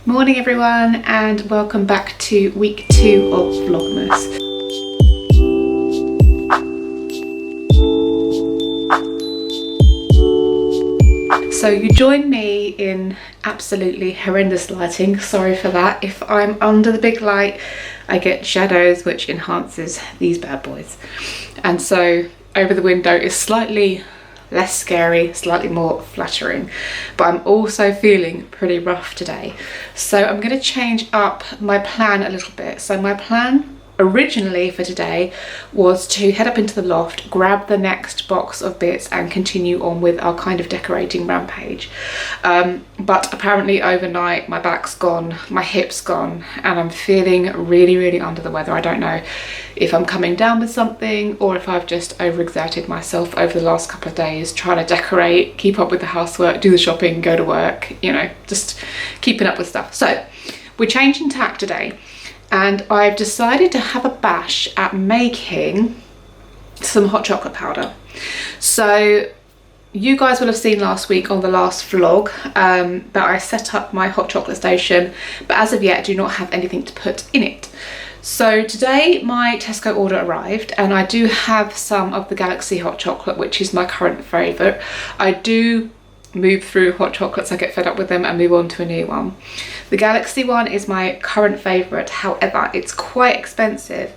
Morning everyone, and welcome back to week 2 of Vlogmas. So you join me in absolutely horrendous lighting, sorry for that. If I'm under the big light, I get shadows, which enhances these bad boys. And so over the window is slightly less scary, slightly more flattering, but I'm also feeling pretty rough today. So I'm going to change up my plan a little bit. So my plan originally for today was to head up into the loft, grab the next box of bits and continue on with our kind of decorating rampage. But apparently overnight my back's gone, my hip's gone, and I'm feeling really under the weather. I don't know if I'm coming down with something or if I've just overexerted myself over the last couple of days trying to decorate, keep up with the housework, do the shopping, go to work, you know, just keeping up with stuff. So we're changing tack today. And I've decided to have a bash at making some hot chocolate powder. So you guys will have seen last week on the last vlog that I set up my hot chocolate station, but as of yet do not have anything to put in it. So today my Tesco order arrived and I do have some of the Galaxy hot chocolate, which is my current favourite. I do move through hot chocolates, I get fed up with them and move on to a new one. The Galaxy one is my current favourite, however it's quite expensive,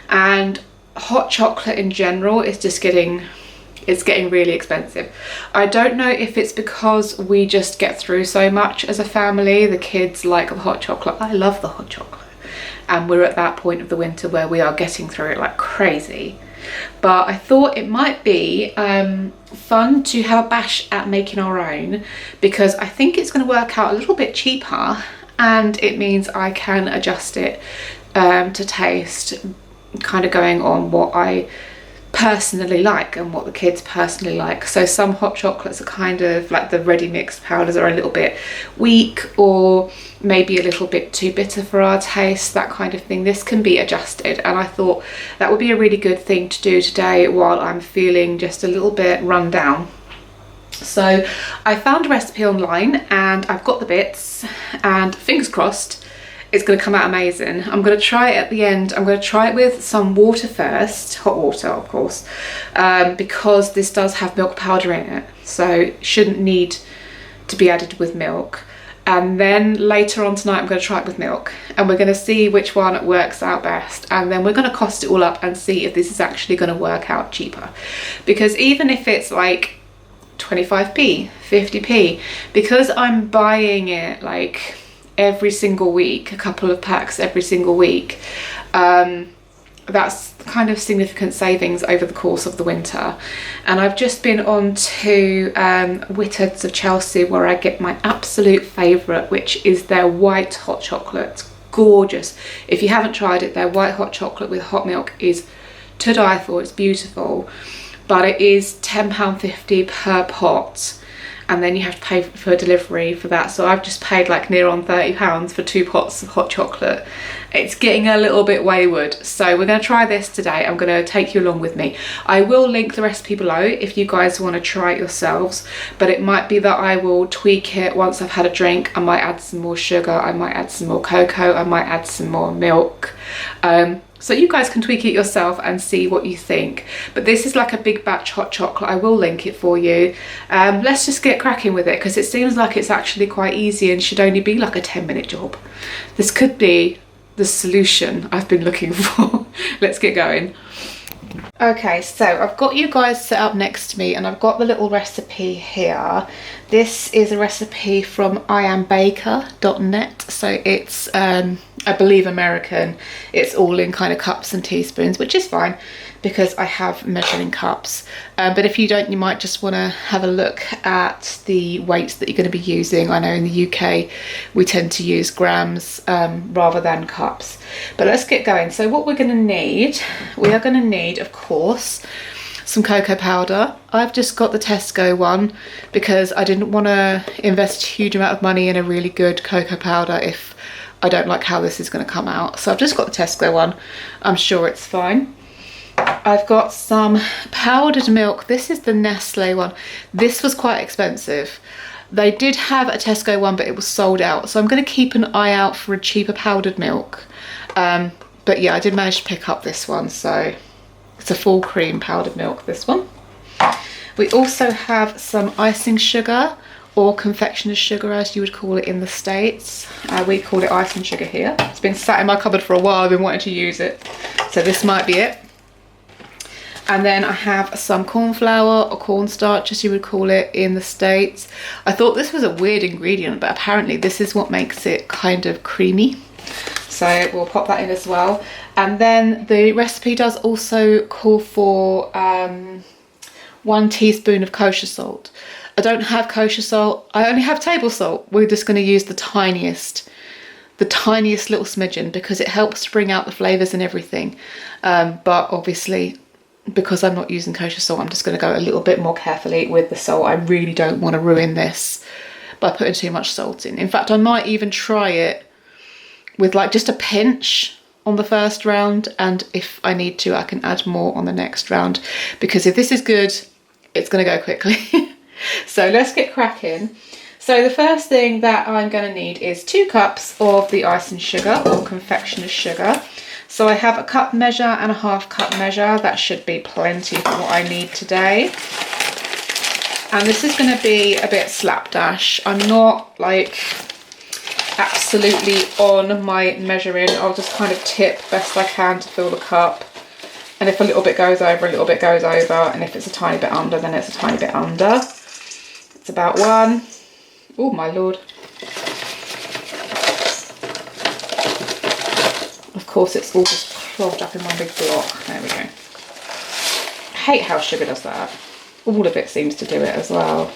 and hot chocolate in general is just getting really expensive. I don't know if it's because we just get through so much as a family. The kids like the hot chocolate, I love the hot chocolate, and we're at that point of the winter where we are getting through it like crazy. But I thought it might be fun to have a bash at making our own, because I think it's going to work out a little bit cheaper and it means I can adjust it to taste, kind of going on what I personally like and what the kids personally like. So some hot chocolates are kind of like the ready mixed powders are a little bit weak or maybe a little bit too bitter for our taste, that kind of thing. This can be adjusted, and I thought that would be a really good thing to do today while I'm feeling just a little bit run down. So I found a recipe online and I've got the bits, and fingers crossed it's going to come out amazing. I'm going to try it at the end. I'm going to try it with some water first, hot water of course, because this does have milk powder in it, so it shouldn't need to be added with milk. And then later on tonight I'm going to try it with milk, and we're going to see which one works out best, and then we're going to cost it all up and see if this is actually going to work out cheaper. Because even if it's like 25p, 50p, because I'm buying it like every single week, a couple of packs every single week, that's kind of significant savings over the course of the winter. And I've just been on to Whittards of Chelsea, where I get my absolute favourite, which is their white hot chocolate. Gorgeous. If you haven't tried it, their white hot chocolate with hot milk is to die for. It's beautiful, but it is £10.50 per pot, and then you have to pay for delivery for that. So I've just paid like near on £30 for 2 pots of hot chocolate. It's getting a little bit wayward, so we're going to try this today. I'm going to take you along with me. I will link the recipe below if you guys want to try it yourselves, but it might be that I will tweak it once I've had a drink. I might add some more sugar, I might add some more cocoa, I might add some more milk. So you guys can tweak it yourself and see what you think. But this is like a big batch hot chocolate. I will link it for you. Let's just get cracking with it, because it seems like it's actually quite easy and should only be like a 10-minute job. This could be the solution I've been looking for. Let's get going. Okay, so I've got you guys set up next to me and I've got the little recipe here. This is a recipe from iambaker.net, so it's I believe American. It's all in kind of cups and teaspoons, which is fine because I have measuring cups. But if you don't, you might just want to have a look at the weights that you're going to be using. I know in the UK we tend to use grams rather than cups. But let's get going. So what we're going to need, we are going to need, of course, some cocoa powder. I've just got the Tesco one because I didn't want to invest a huge amount of money in a really good cocoa powder if I don't like how this is going to come out. So I've just got the Tesco one. I'm sure it's fine. I've got some powdered milk. This is the Nestle one. This was quite expensive. They did have a Tesco one, but it was sold out. So I'm going to keep an eye out for a cheaper powdered milk. But yeah, I did manage to pick up this one. So it's a full cream powdered milk, this one. We also have some icing sugar, or confectioner's sugar as you would call it in the States. We call it icing sugar here. It's been sat in my cupboard for a while. I've been wanting to use it. So this might be it. And then I have some corn flour or cornstarch as you would call it in the States. I thought this was a weird ingredient, but apparently this is what makes it kind of creamy. So we'll pop that in as well. And then the recipe does also call for 1 teaspoon of kosher salt. I don't have kosher salt, I only have table salt. We're just going to use the tiniest little smidgen because it helps to bring out the flavours and everything. But obviously, because I'm not using kosher salt, I'm just going to go a little bit more carefully with the salt. I really don't want to ruin this by putting too much salt in. In fact, I might even try it with like just a pinch on the first round, and if I need to, I can add more on the next round, because if this is good, it's going to go quickly. So let's get cracking. So the first thing that I'm going to need is 2 cups of the icing sugar or confectioner's sugar. So I have a cup measure and a half cup measure. That should be plenty for what I need today. And this is going to be a bit slapdash. I'm not like absolutely on my measuring. I'll just kind of tip best I can to fill the cup. And if a little bit goes over, a little bit goes over. And if it's a tiny bit under, then it's a tiny bit under. It's about 1. Oh my lord. Of course, it's all just clogged up in one big block. There we go. I hate how sugar does that. All of it seems to do it as well.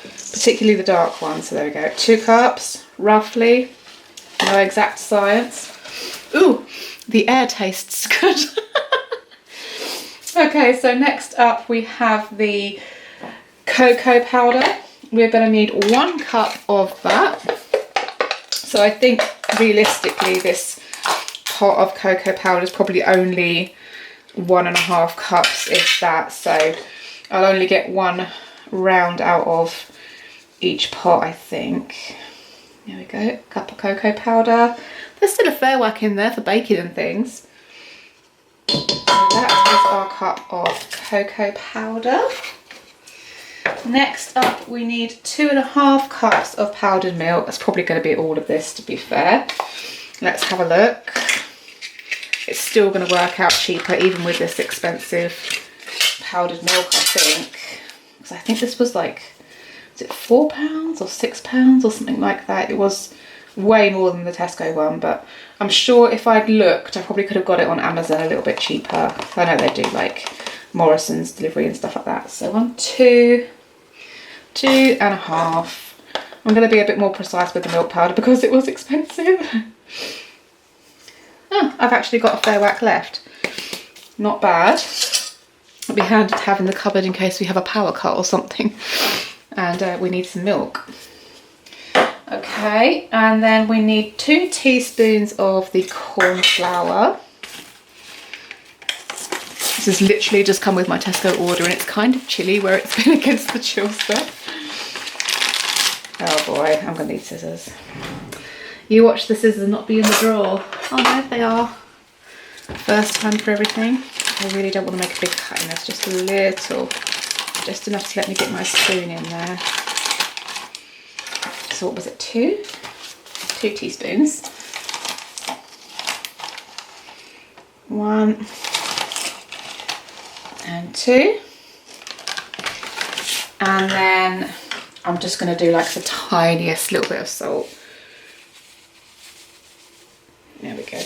Particularly the dark one. So there we go. 2 cups, roughly. No exact science. Ooh, the air tastes good. Okay, so next up we have the cocoa powder. We're going to need 1 cup of that. So I think realistically this pot of cocoa powder is probably only 1.5 cups, if that. So I'll only get 1 round out of each pot, I think. There we go, cup of cocoa powder. There's still a fair whack in there for baking and things. So that is our cup of cocoa powder. Next up we need 2.5 cups of powdered milk. That's probably going to be all of this, to be fair. Let's have a look. It's still going to work out cheaper even with this expensive powdered milk, I think. Because I think this was like, is it £4 or £6 or something like that? It was way more than the Tesco one, but I'm sure if I'd looked, I probably could have got it on Amazon a little bit cheaper. I know they do like Morrison's delivery and stuff like that. So 1, 2, 2.5. I'm going to be a bit more precise with the milk powder because it was expensive. Oh, I've actually got a fair whack left. Not bad. It'll be handy to have in the cupboard in case we have a power cut or something. And we need some milk. Okay, and then we need 2 teaspoons of the corn flour. This has literally just come with my Tesco order and it's kind of chilly where it's been against the chill stuff. Oh boy, I'm gonna need scissors. You watch the scissors not be in the drawer. Oh no, they are. First time for everything. I really don't want to make a big cut in this, just a little. Just enough to let me get my spoon in there. So what was it, 2? 2 teaspoons. 1 and 2. And then I'm just going to do like the tiniest little bit of salt. There we go.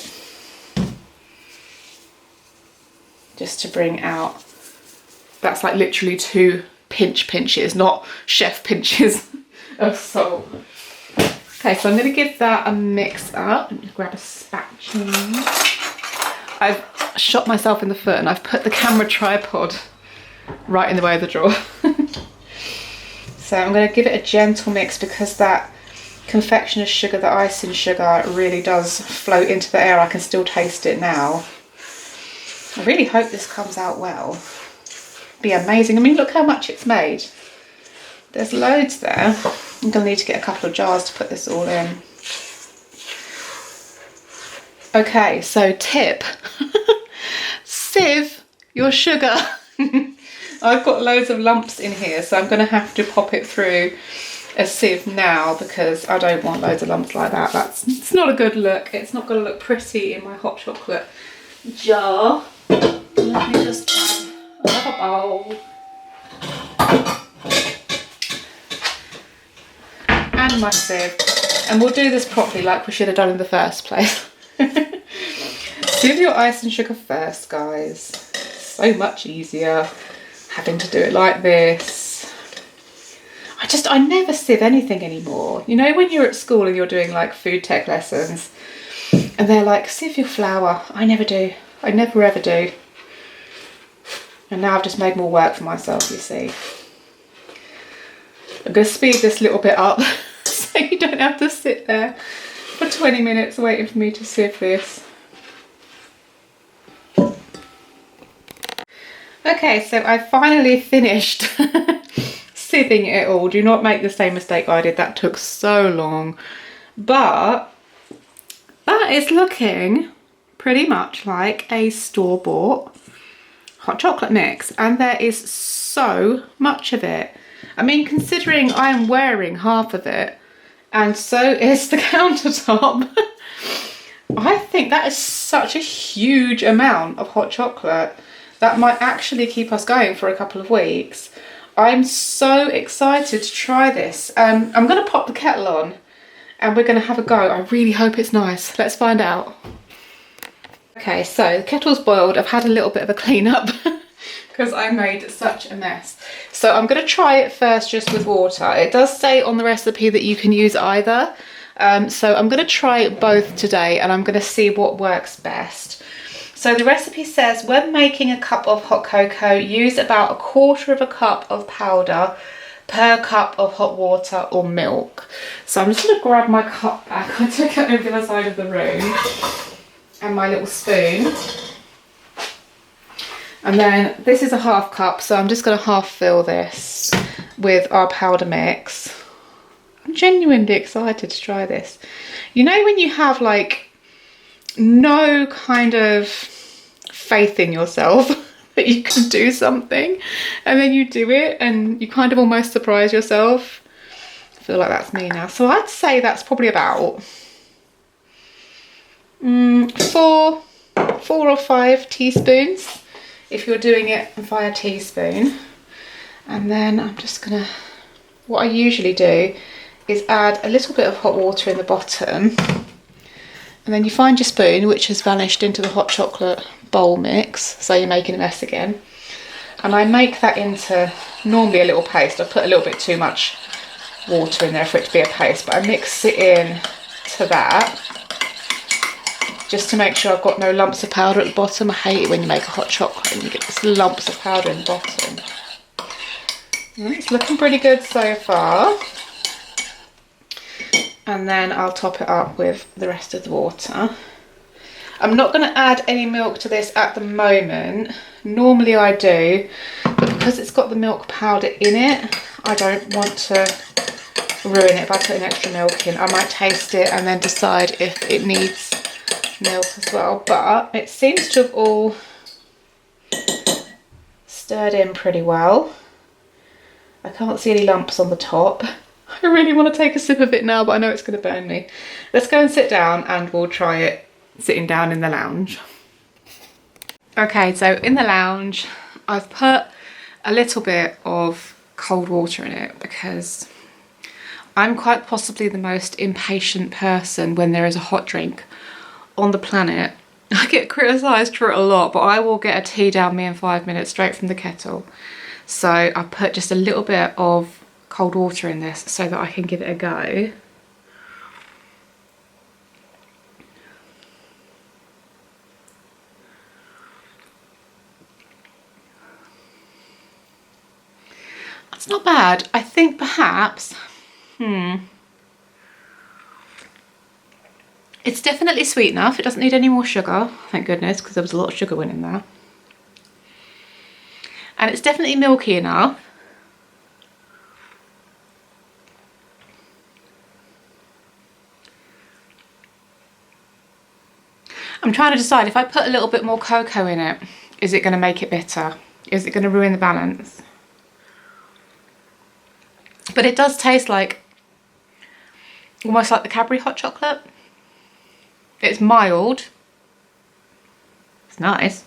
Just to bring out, that's like literally 2 pinches, not chef pinches of salt. Okay, so I'm going to give that a mix up. Let me grab a spatula. I've shot myself in the foot and I've put the camera tripod right in the way of the drawer. So I'm going to give it a gentle mix because that confectioner's sugar, the icing sugar, really does float into the air. I can still taste it now. I really hope this comes out well. Be amazing. I mean, look how much it's made. There's loads there. I'm going to need to get a couple of jars to put this all in. Okay, so tip. Sieve your sugar. I've got loads of lumps in here, so I'm going to have to pop it through a sieve now because I don't want loads of lumps like that. It's not a good look. It's not going to look pretty in my hot chocolate jar. Let me just grab another bowl. And my sieve. And we'll do this properly like we should have done in the first place. Sieve your ice and sugar first, guys. So much easier having to do it like this. I never sieve anything anymore. You know when you're at school and you're doing like food tech lessons and they're like, sieve your flour. I never do. I never ever do. And now I've just made more work for myself, you see. I'm going to speed this little bit up so you don't have to sit there for 20 minutes waiting for me to sieve this. Okay, so I finally finished sieving it all. Do not make the same mistake I did. That took so long. But that is looking pretty much like a store-bought hot chocolate mix. And there is so much of it. I mean, considering I am wearing half of it and so is the countertop, I think that is such a huge amount of hot chocolate. That might actually keep us going for a couple of weeks. I'm so excited to try this. I'm going to pop the kettle on and we're going to have a go. I really hope it's nice. Let's find out. Okay, so the kettle's boiled. I've had a little bit of a clean up because I made such a mess. So I'm going to try it first just with water. It does say on the recipe that you can use either. So I'm going to try it both today and I'm going to see what works best. So the recipe says when making a cup of hot cocoa, use about 1/4 cup of powder per cup of hot water or milk. So I'm just going to grab my cup back. I took it over the other side of the room and my little spoon. And then this is a 1/2 cup, so I'm just going to half fill this with our powder mix. I'm genuinely excited to try this. You know when you have like no kind of faith in yourself that you can do something and then you do it and you kind of almost surprise yourself? I feel like that's me now. So I'd say that's probably about 4 or 5 teaspoons if you're doing it via teaspoon. And then I'm just gonna, what I usually do is add a little bit of hot water in the bottom. And then you find your spoon, which has vanished into the hot chocolate bowl mix, so you're making a mess again. And I make that into normally a little paste. I put a little bit too much water in there for it to be a paste, but I mix it in to that just to make sure I've got no lumps of powder at the bottom. I hate it when you make a hot chocolate and you get these lumps of powder in the bottom. It's looking pretty good so far. And then I'll top it up with the rest of the water. I'm not going to add any milk to this at the moment. Normally I do, but because it's got the milk powder in it, I don't want to ruin it by putting extra milk in. I might taste it and then decide if it needs milk as well. But it seems to have all stirred in pretty well. I can't see any lumps on the top. I really want to take a sip of it now, but I know it's going to burn me. Let's go and sit down and we'll try it sitting down in the lounge. Okay, so in the lounge, I've put a little bit of cold water in it because I'm quite possibly the most impatient person when there is a hot drink on the planet. I get criticised for it a lot, but I will get a tea down me in 5 minutes straight from the kettle. So I put just a little bit of cold water in this so that I can give it a go. That's not bad. I think perhaps, it's definitely sweet enough. It doesn't need any more sugar, thank goodness, because there was a lot of sugar went in there. And it's definitely milky enough. I'm trying to decide if I put a little bit more cocoa in it, is it going to make it bitter? Is it going to ruin the balance? But it does taste like, almost like the Cadbury hot chocolate. It's mild. It's nice.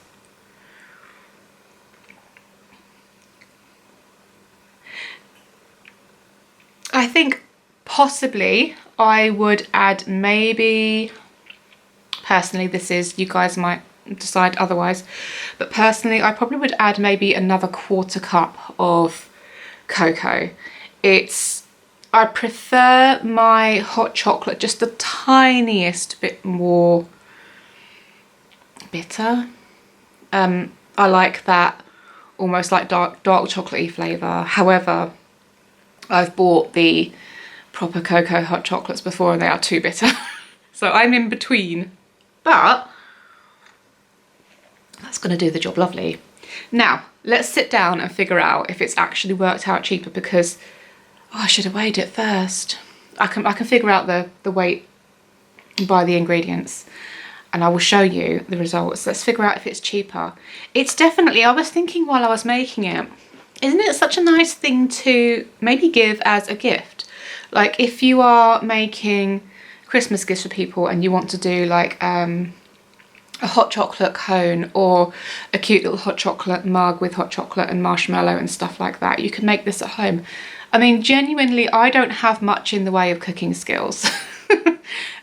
I think possibly I would add maybe, personally this is, you guys might decide otherwise, but personally I probably would add maybe another 1/4 cup of cocoa. I prefer my hot chocolate just the tiniest bit more bitter. I like that almost like dark chocolatey flavour. However, I've bought the proper cocoa hot chocolates before and they are too bitter. So I'm in between, but that's going to do the job lovely. Now let's sit down and figure out if it's actually worked out cheaper, because I should have weighed it first. I can figure out the weight by the ingredients and I will show you the results. Let's figure out if it's cheaper. It's definitely, I was thinking while I was making it, isn't it such a nice thing to maybe give as a gift? Like if you are making Christmas gifts for people and you want to do like a hot chocolate cone or a cute little hot chocolate mug with hot chocolate and marshmallow and stuff like that, you can make this at home. I mean, genuinely, I don't have much in the way of cooking skills.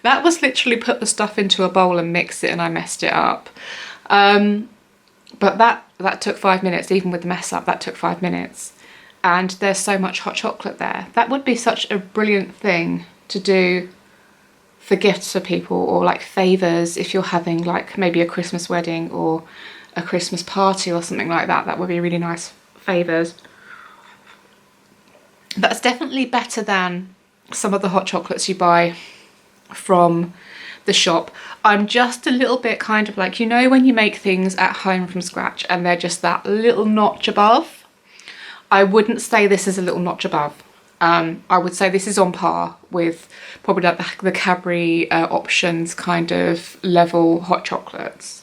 That was literally put the stuff into a bowl and mix it and I messed it up. But that took 5 minutes, even with the mess up, that took 5 minutes. And there's so much hot chocolate there. That would be such a brilliant thing to do for gifts for people, or like favours if you're having like maybe a Christmas wedding or a Christmas party or something like that. That would be really nice favours. That's definitely better than some of the hot chocolates you buy from the shop. I'm just a little bit kind of like, you know when you make things at home from scratch and they're just that little notch above? I wouldn't say this is a little notch above. I would say this is on par with probably like the Cadbury options kind of level hot chocolates.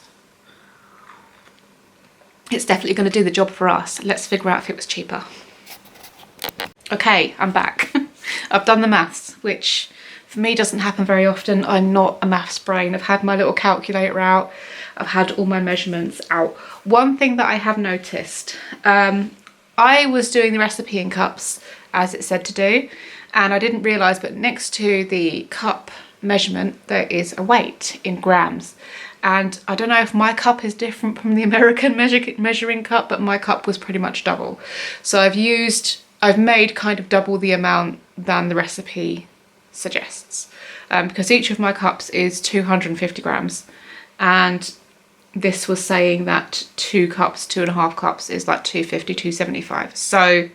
It's definitely going to do the job for us. Let's figure out if it was cheaper. Okay, I'm back. I've done the maths, which for me doesn't happen very often. I'm not a maths brain. I've had my little calculator out. I've had all my measurements out. One thing that I have noticed, I was doing the recipe in cups as it said to do, and I didn't realise, but next to the cup measurement there is a weight in grams. And I don't know if my cup is different from the American measuring cup, but my cup was pretty much double. So I've made kind of double the amount than the recipe suggests, because each of my cups is 250 grams, and this was saying that 2 cups, 2.5 cups is like 250, 275. So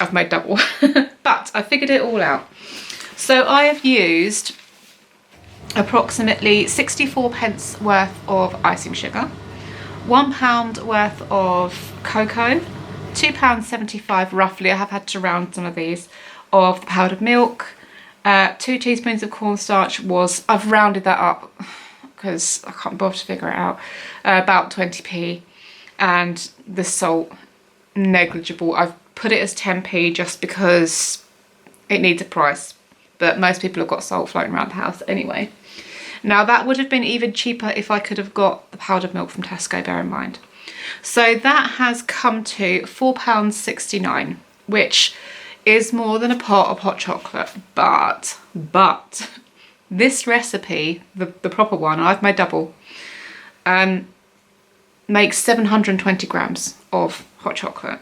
I've made double, but I figured it all out. So I have used approximately 64 pence worth of icing sugar, £1 worth of cocoa, £2.75 roughly, I have had to round some of these, of the powdered milk, 2 teaspoons of cornstarch was, I've rounded that up because I can't bother to figure it out, about 20p, and the salt, negligible. I've put it as 10p just because it needs a price, but most people have got salt floating around the house anyway. Now that would have been even cheaper if I could have got the powdered milk from Tesco, bear in mind. So that has come to £4.69, which is more than a pot of hot chocolate, but this recipe, the proper one, I've made double, makes 720 grams of hot chocolate.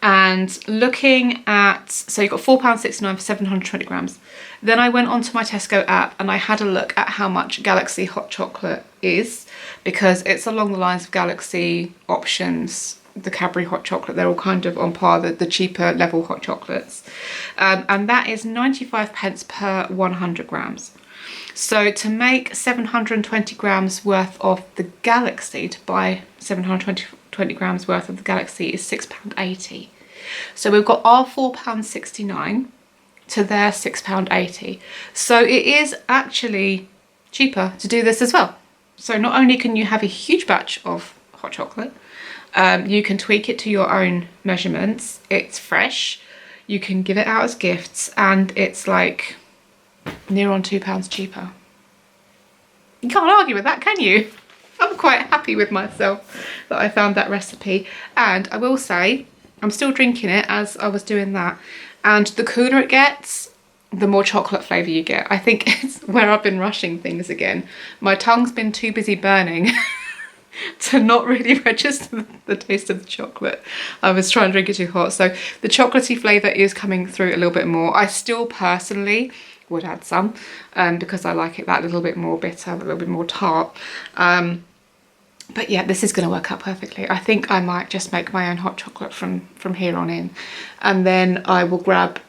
And looking at, so you've got £4.69 for 720 grams. Then I went onto my Tesco app and I had a look at how much Galaxy hot chocolate is, because it's along the lines of Galaxy options, the Cadbury hot chocolate, they're all kind of on par, the cheaper level hot chocolates. And that is 95 pence per 100 grams. So to make 720 grams worth of the Galaxy, to buy 720 grams worth of the Galaxy is £6.80. So we've got our £4.69 to their £6.80. So it is actually cheaper to do this as well. So not only can you have a huge batch of hot chocolate, you can tweak it to your own measurements. It's fresh. You can give it out as gifts, and it's like near on £2 cheaper. You can't argue with that, can you? I'm quite happy with myself that I found that recipe. And I will say, I'm still drinking it as I was doing that. And the cooler it gets, the more chocolate flavour you get. I think it's where I've been rushing things again. My tongue's been too busy burning to not really register the taste of the chocolate. I was trying to drink it too hot. So the chocolatey flavour is coming through a little bit more. I still personally would add some because I like it that little bit more bitter, a little bit more tart. But yeah, this is going to work out perfectly. I think I might just make my own hot chocolate from here on in. And then I will grab,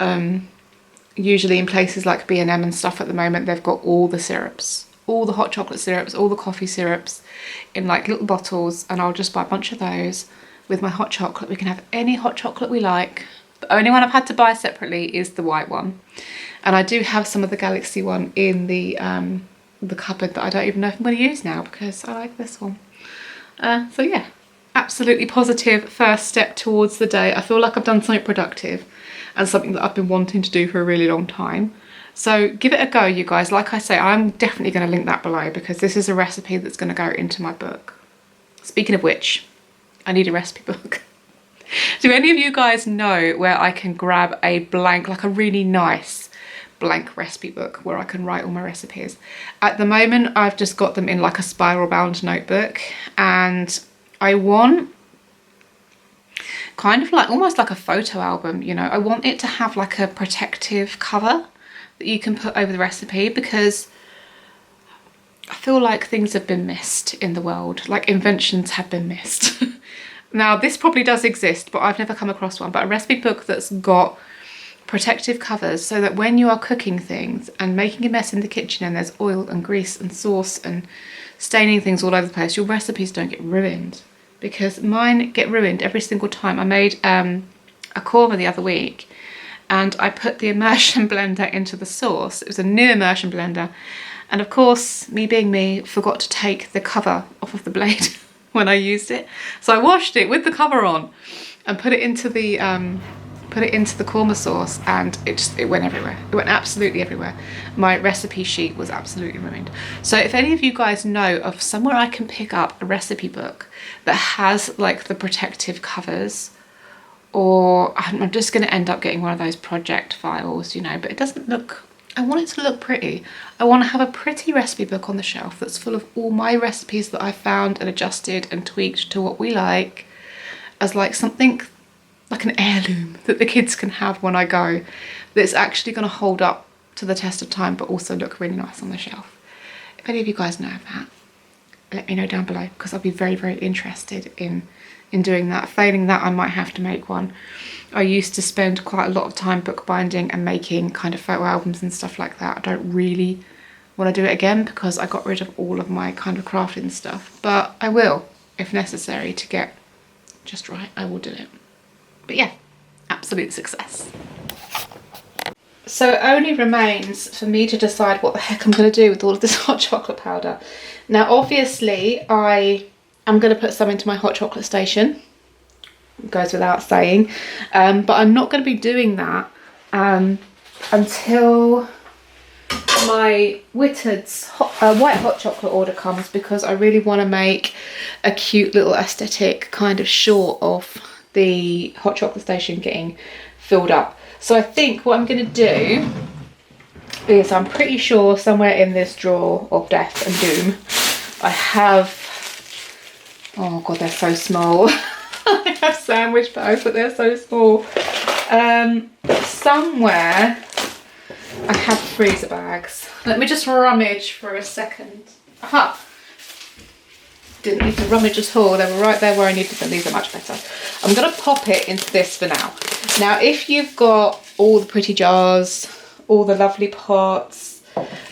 usually in places like B&M and stuff at the moment, they've got all the syrups, all the hot chocolate syrups, all the coffee syrups in like little bottles. And I'll just buy a bunch of those with my hot chocolate. We can have any hot chocolate we like. The only one I've had to buy separately is the white one. And I do have some of the Galaxy one in the cupboard that I don't even know if I'm going to use now because I like this one. So yeah, absolutely positive first step towards the day. I feel like I've done something productive and something that I've been wanting to do for a really long time. So give it a go, you guys. Like I say, I'm definitely going to link that below because this is a recipe that's going to go into my book. Speaking of which, I need a recipe book. Do any of you guys know where I can grab a blank, like a really nice blank recipe book where I can write all my recipes? At the moment, I've just got them in like a spiral bound notebook, and I want kind of like almost like a photo album, you know. I want it to have like a protective cover that you can put over the recipe because I feel like things have been missed in the world, like inventions have been missed. Now this probably does exist, but I've never come across one. But a recipe book that's got protective covers so that when you are cooking things and making a mess in the kitchen and there's oil and grease and sauce and staining things all over the place, your recipes don't get ruined, because mine get ruined every single time. I made a korma the other week and I put the immersion blender into the sauce. It was a new immersion blender, and of course, me being me, forgot to take the cover off of the blade when I used it. So I washed it with the cover on and put it into the korma sauce, and it went everywhere. It went absolutely everywhere. My recipe sheet was absolutely ruined. So if any of you guys know of somewhere I can pick up a recipe book that has like the protective covers, or I'm just going to end up getting one of those project files, you know, but it doesn't look, I want it to look pretty. I want to have a pretty recipe book on the shelf that's full of all my recipes that I found and adjusted and tweaked to what we like, as like something like an heirloom that the kids can have when I go, that's actually going to hold up to the test of time but also look really nice on the shelf. If any of you guys know of that, let me know down below, because I'll be very, very interested in doing that. Failing that, I might have to make one. I used to spend quite a lot of time bookbinding and making kind of photo albums and stuff like that. I don't really want to do it again because I got rid of all of my kind of crafting stuff, but I will, if necessary, to get just right, I will do it. But yeah, absolute success. So it only remains for me to decide what the heck I'm going to do with all of this hot chocolate powder. Now obviously I am going to put some into my hot chocolate station, it goes without saying, but I'm not going to be doing that until my Whittard's white hot chocolate order comes, because I really want to make a cute little aesthetic kind of short of the hot chocolate station getting filled up. So I think what I'm going to do is, I'm pretty sure somewhere in this drawer of death and doom I have, oh god, they're so small. I have sandwich bags, but they're so small. Somewhere I have freezer bags. Let me just rummage for a second. Aha! Didn't need to rummage at all. They were right there where I needed them. These are much better. I'm going to pop it into this for now. Now, if you've got all the pretty jars, all the lovely pots,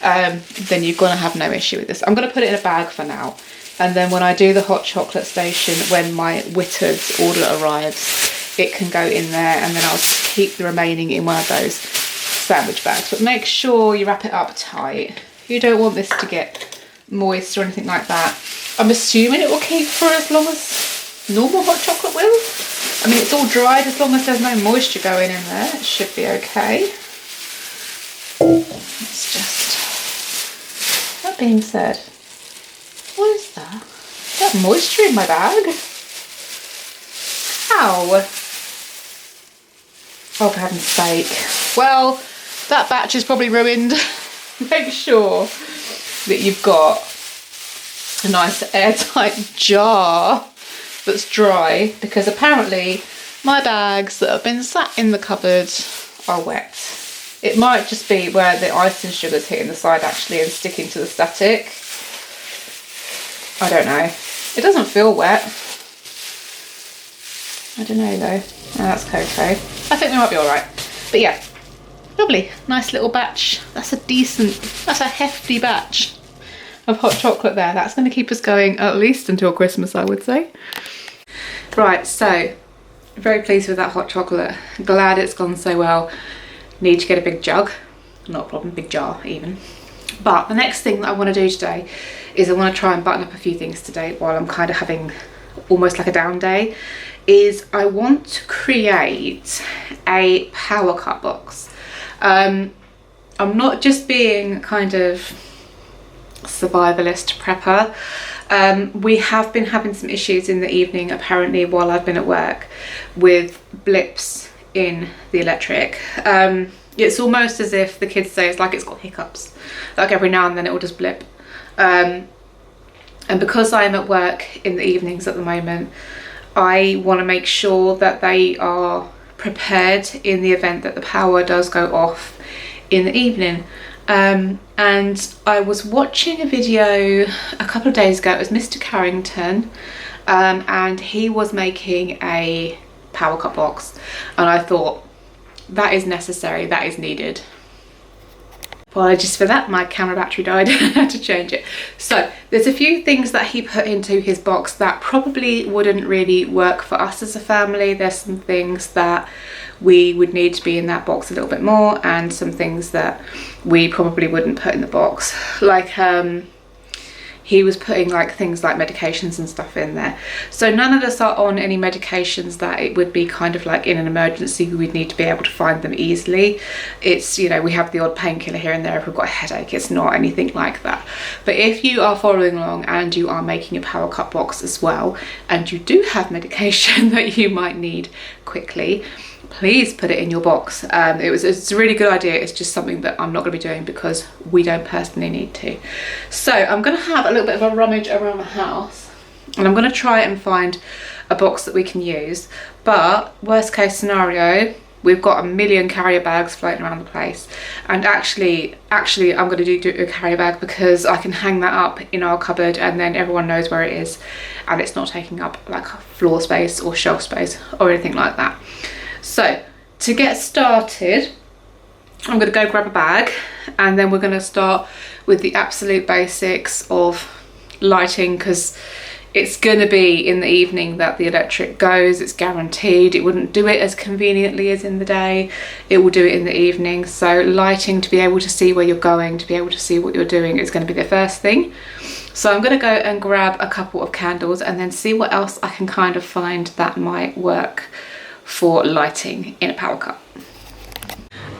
then you're going to have no issue with this. I'm going to put it in a bag for now. And then when I do the hot chocolate station, when my Whittard's order arrives, it can go in there, and then I'll keep the remaining in one of those sandwich bags. But make sure you wrap it up tight. You don't want this to get moist or anything like that. I'm assuming it will keep for as long as normal hot chocolate will. I mean, it's all dried. As long as there's no moisture going in there, it should be okay. It's just... That being said, what is that? Is that moisture in my bag? Ow! Oh, for heaven's sake. Well, that batch is probably ruined. Make sure that you've got a nice airtight jar that's dry, because apparently my bags that have been sat in the cupboard are wet. It might just be where the icing sugar's hitting the side actually and sticking to the static. I don't know. It doesn't feel wet. I don't know though. Oh, that's cocoa. I think we might be alright. But yeah, lovely. Nice little batch. That's a hefty batch of hot chocolate there. That's going to keep us going at least until Christmas, I would say. Right, so very pleased with that hot chocolate. Glad it's gone so well. Need to get a big jug. Not a problem, big jar even. But the next thing that I want to do today is I want to try and button up a few things today while I'm kind of having almost like a down day. Is I want to create a power cut box. I'm not just being kind of survivalist prepper. We have been having some issues in the evening apparently while I've been at work with blips in the electric. It's almost as if the kids say it's like it's got hiccups, like every now and then it will just blip. And because I'm at work in the evenings at the moment, I want to make sure that they are prepared in the event that the power does go off in the evening. And I was watching a video a couple of days ago. It was Mr. Carrington, and he was making a power cut box, and I thought that is necessary, that is needed. Apologies for that, my camera battery died. I had to change it. So there's a few things that he put into his box that probably wouldn't really work for us as a family. There's some things that we would need to be in that box a little bit more, and some things that we probably wouldn't put in the box. Like he was putting like things like medications and stuff in there. So none of us are on any medications that it would be kind of like in an emergency we'd need to be able to find them easily. It's, you know, we have the odd painkiller here and there if we've got a headache. It's not anything like that. But if you are following along and you are making a power cut box as well, and you do have medication that you might need quickly, please put it in your box. It's a really good idea. It's just something that I'm not going to be doing because we don't personally need to. So I'm going to have a little bit of a rummage around the house, and I'm going to try and find a box that we can use. But worst case scenario, we've got a million carrier bags floating around the place, and actually I'm going to do a carrier bag because I can hang that up in our cupboard and then everyone knows where it is, and it's not taking up like floor space or shelf space or anything like that. So to get started, I'm going to go grab a bag, and then we're going to start with the absolute basics of lighting, because it's going to be in the evening that the electric goes. It's guaranteed. It wouldn't do it as conveniently as in the day. It will do it in the evening. So lighting, to be able to see where you're going, to be able to see what you're doing, is going to be the first thing. So I'm going to go and grab a couple of candles and then see what else I can kind of find that might work for lighting in a power cut.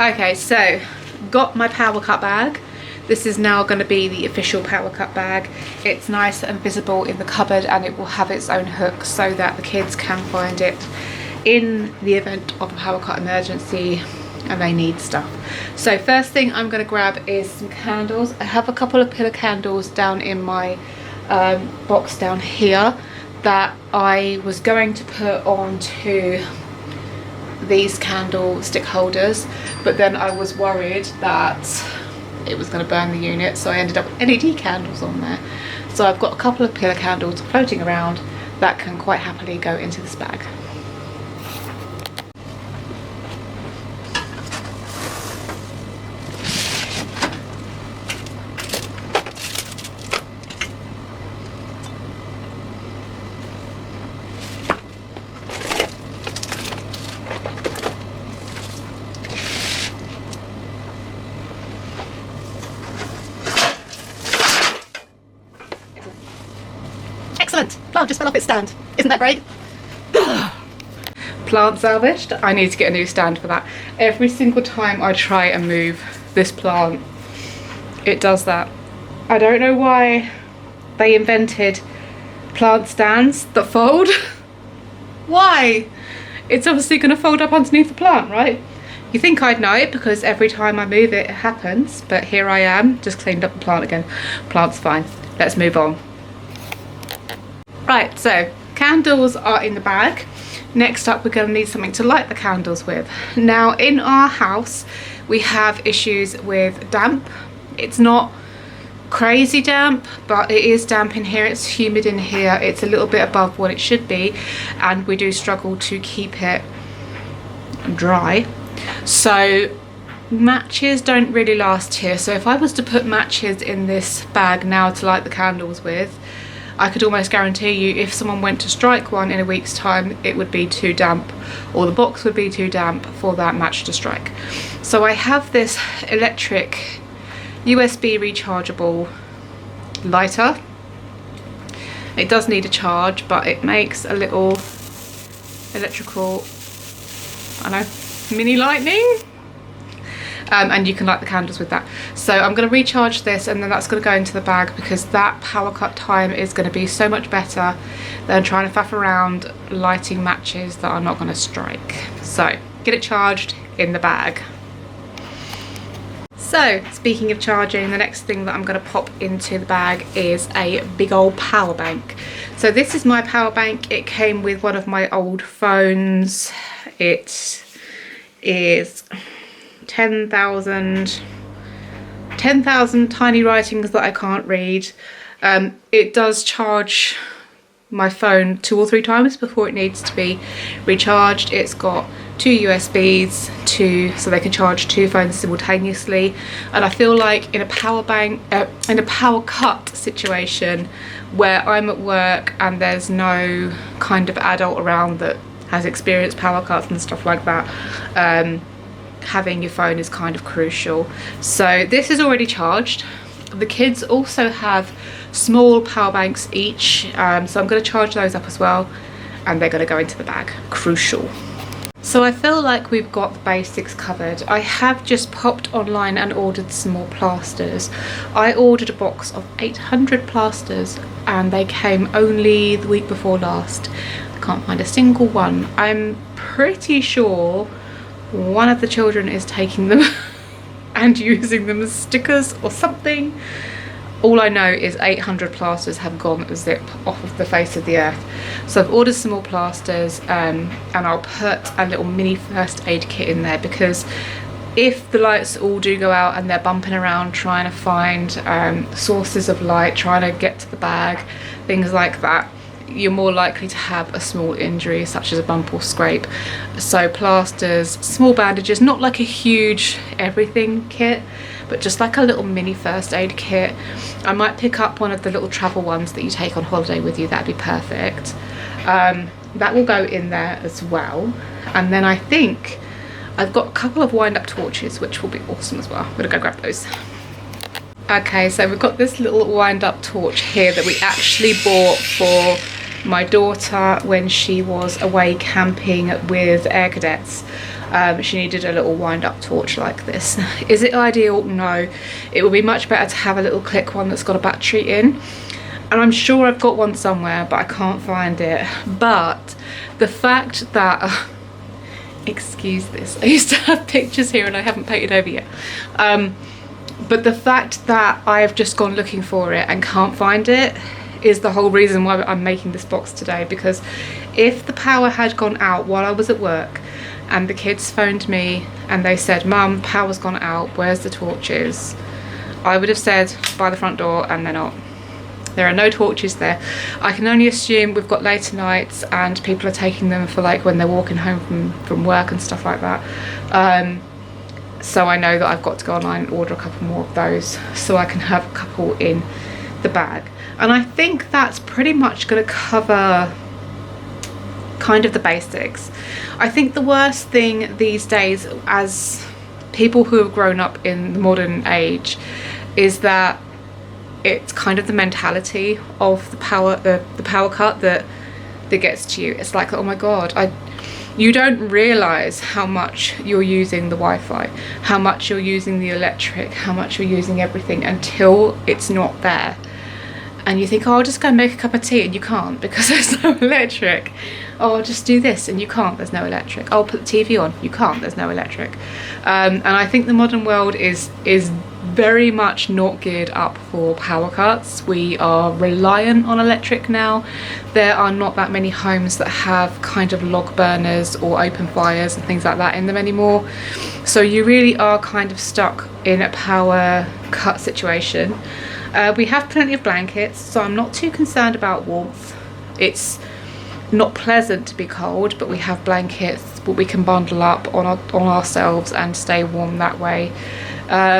Okay, so got my power cut bag. This is now going to be the official power cut bag. It's nice and visible in the cupboard, and it will have its own hook so that the kids can find it in the event of a power cut emergency and they need stuff. So first thing I'm going to grab is some candles. I have a couple of pillar candles down in my box down here that I was going to put onto these candlestick holders, but then I was worried that it was going to burn the unit, so I ended up with LED candles on there. So I've got a couple of pillar candles floating around that can quite happily go into this bag. Oh, just fell off its stand. Isn't that great? Plant salvaged. I need to get a new stand for that. Every single time I try and move this plant, it does that. I don't know why they invented plant stands that fold. Why? It's obviously going to fold up underneath the plant, right? You think I'd know it because every time I move it, it happens, but here I am, just cleaned up the plant again. Plant's fine. Let's move on. Right, so candles are in the bag. Next up, we're going to need something to light the candles with. Now, in our house, we have issues with damp. It's not crazy damp, but it is damp in here. It's humid in here. It's a little bit above what it should be, and we do struggle to keep it dry. So matches don't really last here. So if I was to put matches in this bag now to light the candles with, I could almost guarantee you if someone went to strike one in a week's time, it would be too damp, or the box would be too damp for that match to strike. So I have this electric USB rechargeable lighter. It does need a charge, but it makes a little electrical, I don't know, mini lightning. And you can light the candles with that. So I'm going to recharge this, and then that's going to go into the bag, because that power cut time is going to be so much better than trying to faff around lighting matches that are not going to strike. So get it charged in the bag. So speaking of charging, the next thing that I'm going to pop into the bag is a big old power bank. So this is my power bank. It came with one of my old phones. It is 10,000 tiny writings that I can't read. It does charge my phone 2 or 3 times before it needs to be recharged. It's got 2 USBs, so they can charge 2 phones simultaneously. And I feel like in a power bank, in a power cut situation where I'm at work and there's no kind of adult around that has experienced power cuts and stuff like that, having your phone is kind of crucial. So this is already charged. The kids also have small power banks each, so I'm going to charge those up as well, and they're going to go into the bag. Crucial. So I feel like we've got the basics covered. I have just popped online and ordered some more plasters. I ordered a box of 800 plasters and they came only the week before last. I can't find a single one. I'm pretty sure one of the children is taking them and using them as stickers or something. All I know is 800 plasters have gone zip off of the face of the earth. So I've ordered some more plasters, and I'll put a little mini first aid kit in there, because if the lights all do go out and they're bumping around trying to find sources of light, trying to get to the bag, things like that, you're more likely to have a small injury such as a bump or scrape. So plasters, small bandages, not like a huge everything kit, but just like a little mini first aid kit. I might pick up one of the little travel ones that you take on holiday with you. That'd be perfect. That will go in there as well. And then I think I've got a couple of wind-up torches, which will be awesome as well. I'm gonna go grab those. Okay, so we've got this little wind-up torch here that we actually bought for my daughter when she was away camping with Air Cadets. She needed a little wind-up torch like this. Is it ideal? No. It would be much better to have a little click one that's got a battery in. And I'm sure I've got one somewhere, but I can't find it. But the fact that... excuse this. I used to have pictures here and I haven't painted over yet. But the fact that I've just gone looking for it and can't find it is the whole reason why I'm making this box today. Because if the power had gone out while I was at work and the kids phoned me and they said, "Mum, power's gone out, where's the torches?" I would have said by the front door, and they're not. There are no torches there. I can only assume we've got later nights and people are taking them for like when they're walking home from work and stuff like that. So I know that I've got to go online and order a couple more of those so I can have a couple in the bag. And I think that's pretty much going to cover kind of the basics. I think the worst thing these days, as people who have grown up in the modern age, is that it's kind of the mentality of the power cut that gets to you. It's like, oh my god, you don't realize how much you're using the Wi-Fi, how much you're using the electric, how much you're using everything until it's not there. And you think, oh, I'll just go and make a cup of tea, and you can't because there's no electric. Oh, I'll just do this, and you can't, there's no electric. I'll put the TV on, you can't, there's no electric. And I think the modern world is very much not geared up for power cuts. We are reliant on electric now. There are not that many homes that have kind of log burners or open fires and things like that in them anymore. So you really are kind of stuck in a power cut situation. We have plenty of blankets, so I'm not too concerned about warmth. It's not pleasant to be cold, but we have blankets that we can bundle up on ourselves and stay warm that way.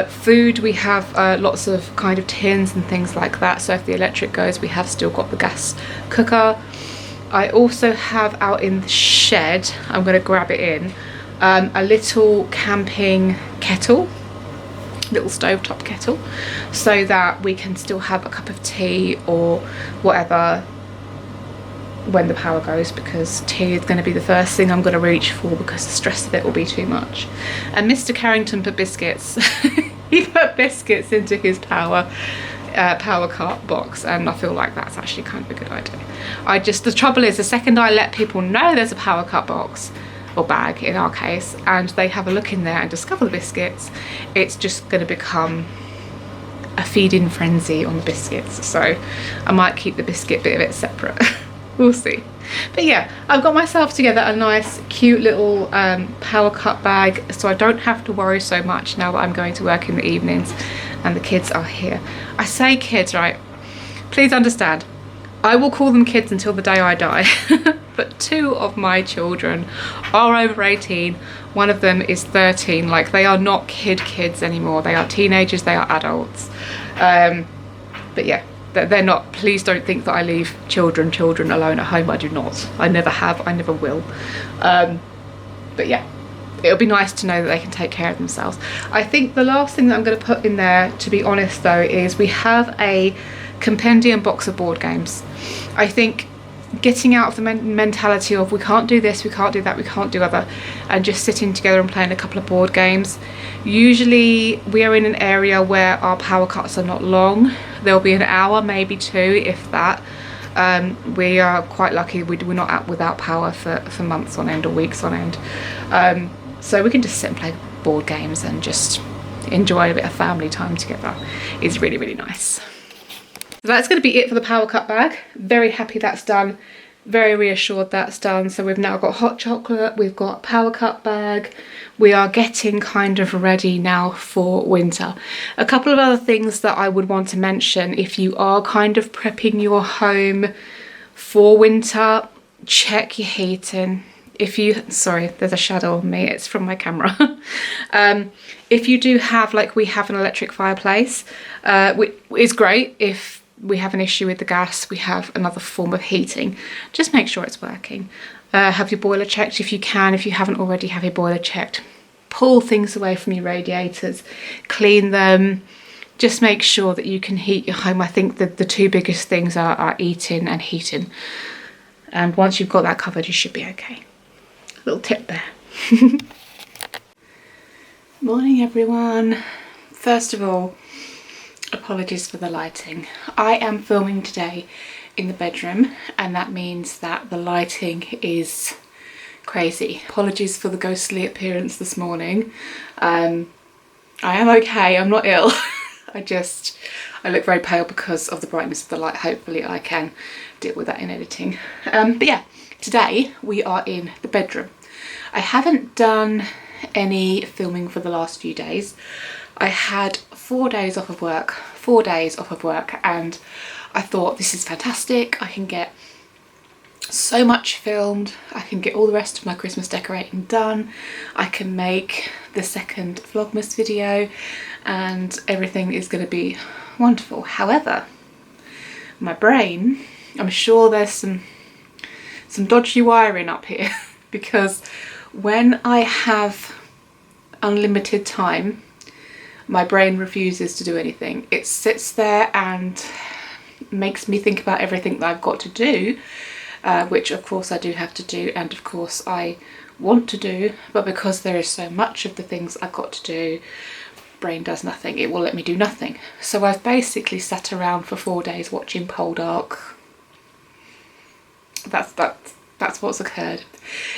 Food, we have lots of kind of tins and things like that, so if the electric goes, we have still got the gas cooker. I also have out in the shed, I'm going to grab it in, a little camping kettle, little stovetop kettle, so that we can still have a cup of tea or whatever when the power goes, because tea is going to be the first thing I'm going to reach for because the stress of it will be too much. And Mr. Carrington put biscuits he put biscuits into his power cut box, and I feel like that's actually kind of a good idea. The trouble is, the second I let people know there's a power cut box, or bag in our case, and they have a look in there and discover the biscuits, it's just going to become a feeding frenzy on the biscuits. So I might keep the biscuit bit of it separate. We'll see. But yeah, I've got myself together a nice cute little power cut bag, so I don't have to worry so much now that I'm going to work in the evenings and the kids are here. I say kids, right? Please understand, I will call them kids until the day I die. But 2 of my children are over 18. One of them is 13. Like, they are not kids anymore. They are teenagers, they are adults. But yeah, they're not, please don't think that I leave children alone at home. I do not. I never have, I never will. But yeah, it'll be nice to know that they can take care of themselves. I think the last thing that I'm going to put in there, to be honest though, is we have a compendium box of board games. I think getting out of the mentality of we can't do this, we can't do that, we can't do other, and just sitting together and playing a couple of board games. Usually we are in an area where our power cuts are not long. There'll be an hour, maybe 2, if that. We are quite lucky, we're not out without power for months on end or weeks on end. So we can just sit and play board games and just enjoy a bit of family time together. It's really, really nice. So that's going to be it for the power cut bag. Very happy that's done. Very reassured that's done. So we've now got hot chocolate, we've got power cut bag. We are getting kind of ready now for winter. A couple of other things that I would want to mention if you are kind of prepping your home for winter, check your heating. Sorry, there's a shadow on me, it's from my camera. If you do have, like we have, an electric fireplace, which is great. If we have an issue with the gas, we have another form of heating. Just make sure it's working. Have your boiler checked if you can. If you haven't already, have your boiler checked. Pull things away from your radiators, clean them. Just make sure that you can heat your home. I think that the 2 biggest things are eating and heating. And once you've got that covered, you should be okay. Little tip there. Morning everyone. First of all, apologies for the lighting. I am filming today in the bedroom, and that means that the lighting is crazy. Apologies for the ghostly appearance this morning. I am okay, I'm not ill. I look very pale because of the brightness of the light. Hopefully I can deal with that in editing. But yeah, today we are in the bedroom. I haven't done any filming for the last few days. I had 4 days off of work, and I thought, this is fantastic. I can get so much filmed. I can get all the rest of my Christmas decorating done. I can make the second Vlogmas video and everything is going to be wonderful. However, my brain, I'm sure there's some dodgy wiring up here because when I have unlimited time, my brain refuses to do anything. It sits there and makes me think about everything that I've got to do, which of course I do have to do, and of course I want to do, but because there is so much of the things I've got to do, brain does nothing. It will let me do nothing. So I've basically sat around for 4 days watching Poldark. That's what's occurred.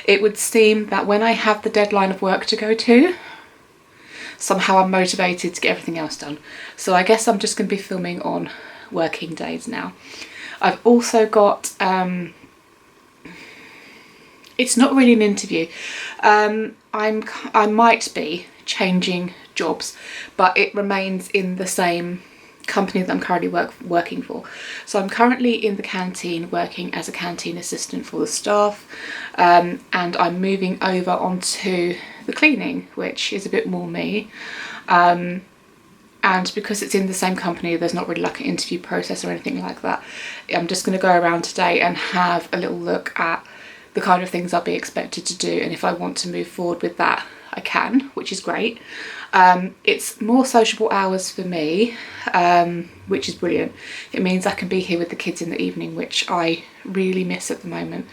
It would seem that when I have the deadline of work to go to, somehow I'm motivated to get everything else done. So I guess I'm just going to be filming on working days now. I've also got it's not really an interview. I might be changing jobs, but it remains in the same company that I'm currently working for. So I'm currently in the canteen working as a canteen assistant for the staff, and I'm moving over onto the cleaning, which is a bit more me. And because it's in the same company, there's not really like an interview process or anything like that. I'm just going to go around today and have a little look at the kind of things I'll be expected to do, and if I want to move forward with that, I can, which is great. It's more sociable hours for me, which is brilliant. It means I can be here with the kids in the evening, which I really miss at the moment.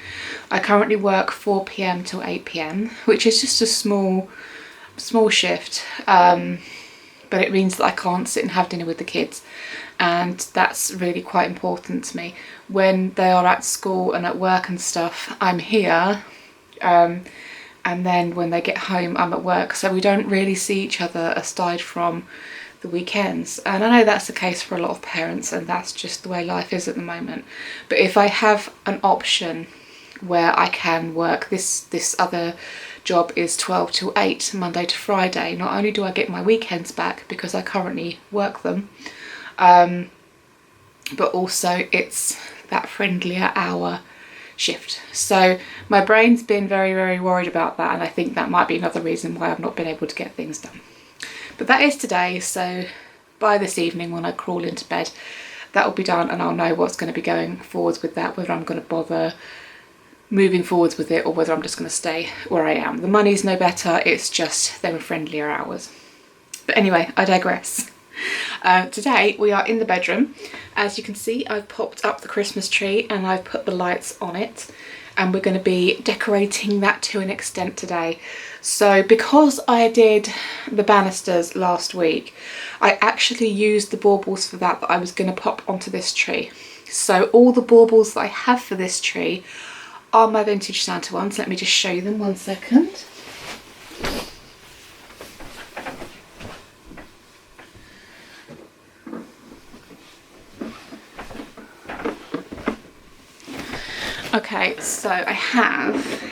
I currently work 4 p.m. till 8 p.m, which is just a small shift, but it means that I can't sit and have dinner with the kids, and that's really quite important to me. When they are at school and at work and stuff, I'm here, and then when they get home I'm at work, so we don't really see each other aside from the weekends. And I know that's the case for a lot of parents, and that's just the way life is at the moment. But if I have an option where I can work, this other job is 12 till 8 Monday to Friday, not only do I get my weekends back because I currently work them, but also it's that friendlier hour shift. So my brain's been very, very worried about that, and I think that might be another reason why I've not been able to get things done. But that is today, so by this evening when I crawl into bed, that will be done, and I'll know what's going to be going forwards with that, whether I'm going to bother moving forwards with it or whether I'm just going to stay where I am. The money's no better, it's just there were friendlier hours. But anyway, I digress. Today we are in the bedroom. As you can see, I've popped up the Christmas tree and I've put the lights on it, and we're going to be decorating that to an extent today. So because I did the banisters last week, I actually used the baubles for that I was going to pop onto this tree. So all the baubles that I have for this tree are my vintage Santa ones. Let me just show you them 1 second. Okay, so I have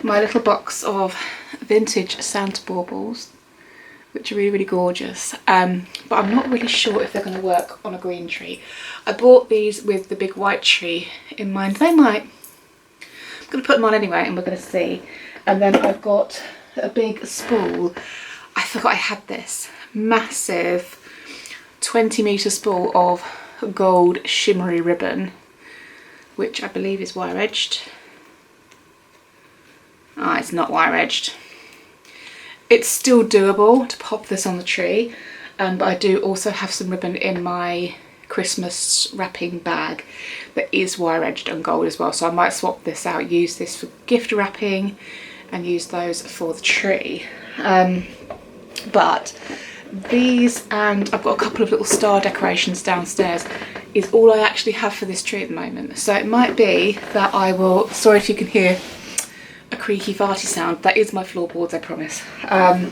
my little box of vintage Santa baubles, which are really, really gorgeous, but I'm not really sure if they're going to work on a green tree. I bought these with the big white tree in mind. They might. I'm going to put them on anyway and we're going to see. And then I've got a big spool. I forgot I had this massive 20-metre spool of gold shimmery ribbon, which I believe is wire edged. Ah, it's not wire edged. It's still doable to pop this on the tree, but I do also have some ribbon in my Christmas wrapping bag that is wire edged and gold as well, so I might swap this out, use this for gift wrapping and use those for the tree. But these, and I've got a couple of little star decorations downstairs, is all I actually have for this tree at the moment. So it might be that I will, sorry if you can hear a creaky farty sound, that is my floorboards, I promise. They're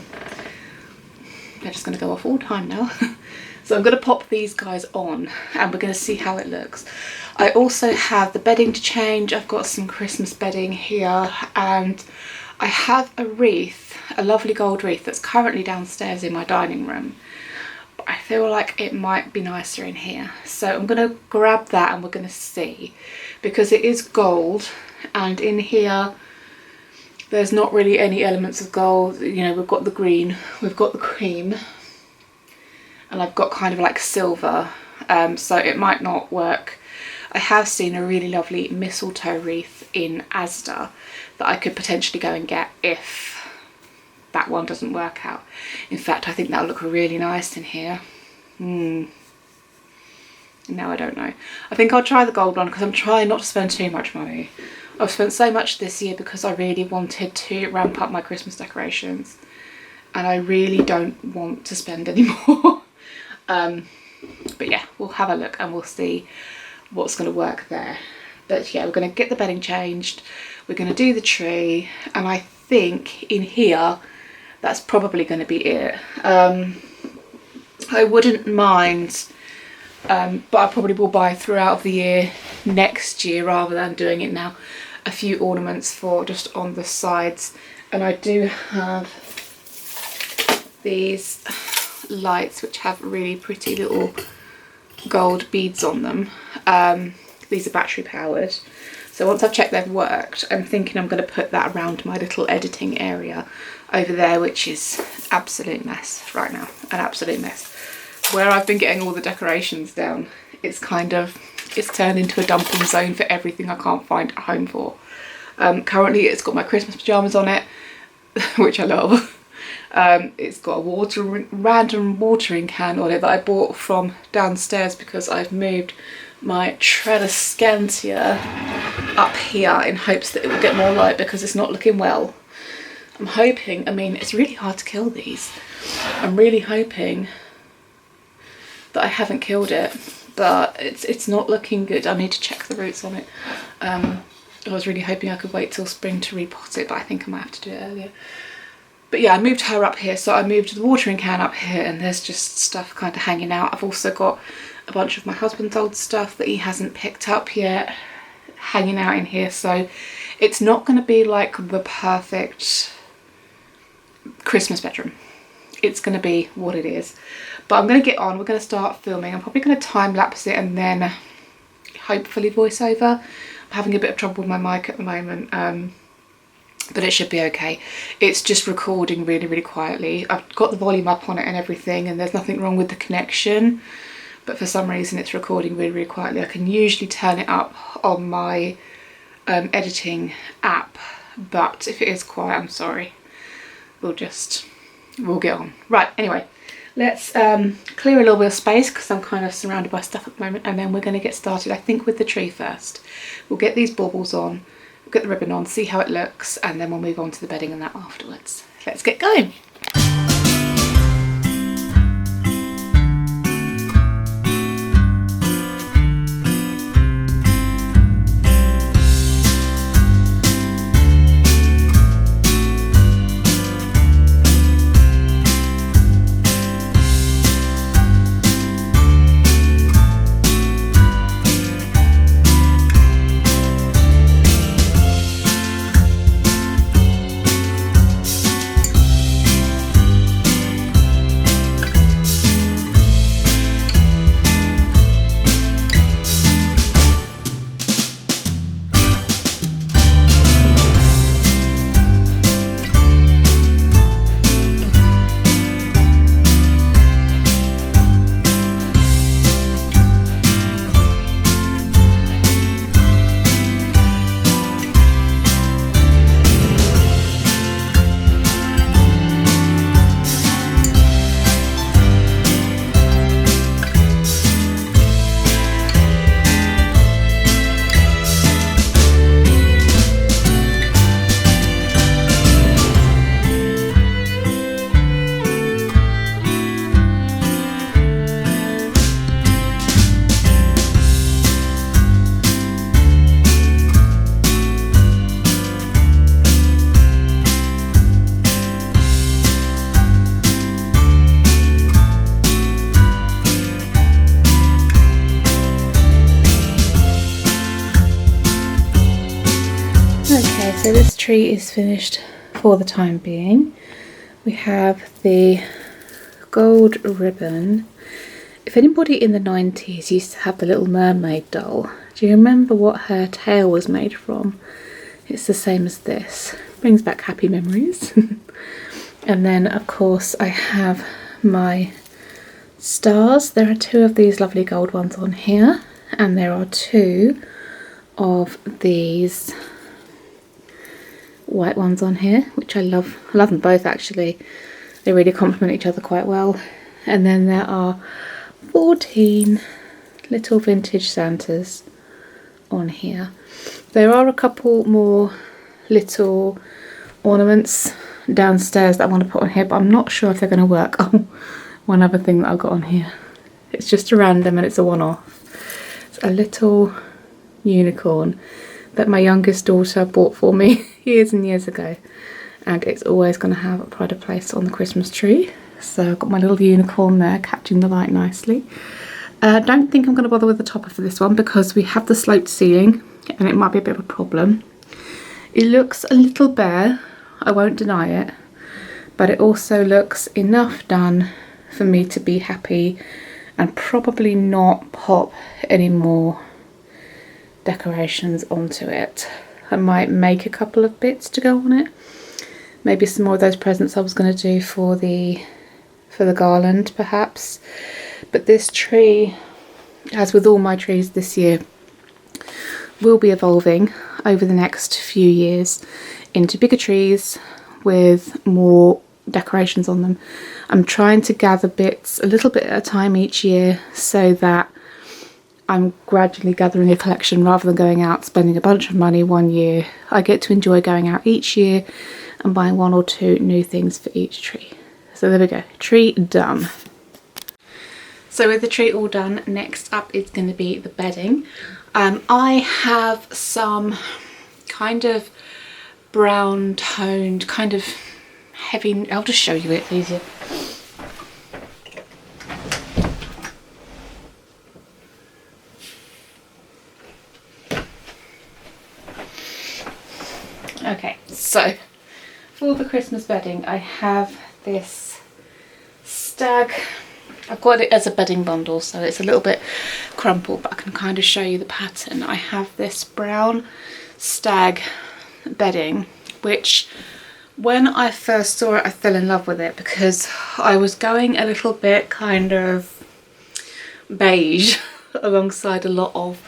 just going to go off all the time now. So I'm going to pop these guys on and we're going to see how it looks. I also have the bedding to change. I've got some Christmas bedding here, and I have a wreath, a lovely gold wreath that's currently downstairs in my dining room. But I feel like it might be nicer in here. So I'm going to grab that and we're going to see, because it is gold, and in here there's not really any elements of gold. You know, we've got the green, we've got the cream, and I've got kind of like silver, so it might not work. I have seen a really lovely mistletoe wreath in Asda that I could potentially go and get if that one doesn't work out. In fact, I think that'll look really nice in here. No, I don't know. I think I'll try the gold one because I'm trying not to spend too much money. I've spent so much this year because I really wanted to ramp up my Christmas decorations, and I really don't want to spend any more. But yeah, we'll have a look and we'll see what's going to work there. But yeah, we're going to get the bedding changed, we're going to do the tree, and I think in here that's probably going to be it. I wouldn't mind, but I probably will buy throughout of the year next year rather than doing it now, a few ornaments for just on the sides. And I do have these lights which have really pretty little gold beads on them. These are battery powered, so once I've checked they've worked, I'm thinking I'm going to put that around my little editing area over there, which is absolute mess right now, an absolute mess. Where I've been getting all the decorations down, it's turned into a dumping zone for everything I can't find a home for. Currently it's got my Christmas pyjamas on it, which I love. It's got a random watering can on it that I bought from downstairs because I've moved my Tradescantia up here in hopes that it will get more light because it's not looking well. I'm hoping, I mean, it's really hard to kill these. I'm really hoping that I haven't killed it, but it's not looking good. I need to check the roots on it. I was really hoping I could wait till spring to repot it, but I think I might have to do it earlier. But yeah, I moved her up here, so I moved the watering can up here, and there's just stuff kind of hanging out. I've also got a bunch of my husband's old stuff that he hasn't picked up yet hanging out in here, so it's not going to be like the perfect Christmas bedroom. It's going to be what it is. But I'm going to get on, we're going to start filming. I'm probably going to time lapse it and then hopefully voice over. I'm having a bit of trouble with my mic at the moment, but it should be okay. It's just recording really, really quietly. I've got the volume up on it and everything, and there's nothing wrong with the connection, but for some reason it's recording really, really quietly. I can usually turn it up on my editing app, but if it is quiet, I'm sorry. We'll get on. Right, anyway, let's clear a little bit of space because I'm kind of surrounded by stuff at the moment, and then we're going to get started, I think, with the tree first. We'll get these baubles on, we'll get the ribbon on, see how it looks, and then we'll move on to the bedding and that afterwards. Let's get going. So this tree is finished for the time being. We have the gold ribbon. If anybody in the 90s used to have the Little Mermaid doll, do you remember what her tail was made from? It's the same as this. Brings back happy memories. And then of course I have my stars. There are two of these lovely gold ones on here, and there are two of these white ones on here, which I love. I love them both actually. They really complement each other quite well. And then there are 14 little vintage Santas on here. There are a couple more little ornaments downstairs that I want to put on here, but I'm not sure if they're going to work. Oh, one other thing that I've got on here. It's just a random and it's a one-off. It's a little unicorn that my youngest daughter bought for me years and years ago, and it's always going to have a pride of place on the Christmas tree. So I've got my little unicorn there catching the light nicely. I don't think I'm going to bother with the topper for this one because we have the sloped ceiling and it might be a bit of a problem. It looks a little bare, I won't deny it, but it also looks enough done for me to be happy and probably not pop any more decorations onto it. I might make a couple of bits to go on it. Maybe some more of those presents I was going to do for the garland perhaps. But this tree, as with all my trees this year, will be evolving over the next few years into bigger trees with more decorations on them. I'm trying to gather bits a little bit at a time each year so that I'm gradually gathering a collection rather than going out spending a bunch of money one year. I get to enjoy going out each year and buying 1 or 2 new things for each tree. So there we go, tree done. So with the tree all done, next up is going to be the bedding. I have some kind of brown toned, kind of heavy, I'll just show you it easier. Okay, so for the Christmas bedding I have this stag. I've got it as a bedding bundle, so it's a little bit crumpled, but I can kind of show you the pattern. I have this brown stag bedding, which when I first saw it I fell in love with it because I was going a little bit kind of beige alongside a lot of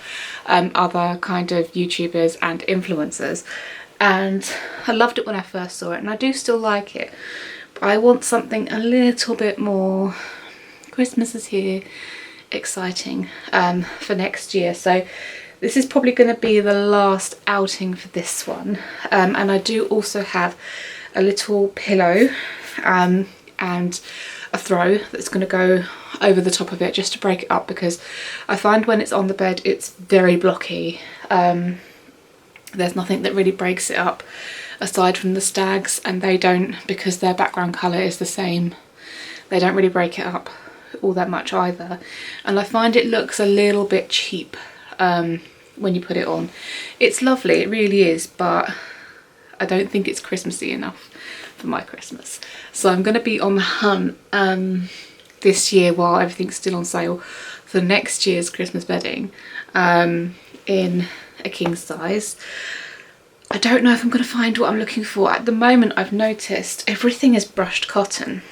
other kind of YouTubers and influencers, and I loved it when I first saw it and I do still like it, but I want something a little bit more Christmas is here, exciting for next year. So this is probably going to be the last outing for this one, and I do also have a little pillow and a throw that's going to go over the top of it just to break it up, because I find when it's on the bed it's very blocky. There's nothing that really breaks it up aside from the stags, and they don't, because their background colour is the same, they don't really break it up all that much either, and I find it looks a little bit cheap when you put it on. It's lovely, it really is, but I don't think it's Christmassy enough for my Christmas. So I'm going to be on the hunt this year, while everything's still on sale, for next year's Christmas bedding in a king size. I don't know if I'm going to find what I'm looking for. At the moment I've noticed everything is brushed cotton,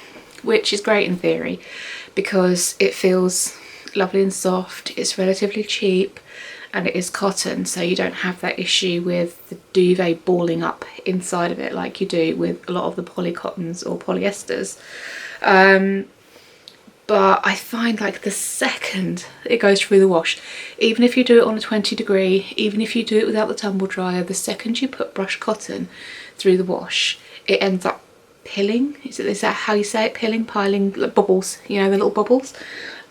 which is great in theory because it feels lovely and soft, it's relatively cheap, and it is cotton, so you don't have that issue with the duvet balling up inside of it like you do with a lot of the polycottons or polyesters. But I find like the second it goes through the wash, even if you do it on a 20 degree, even if you do it without the tumble dryer, the second you put brushed cotton through the wash, it ends up pilling. Is that how you say it? Pilling, piling, like bubbles, you know, the little bubbles.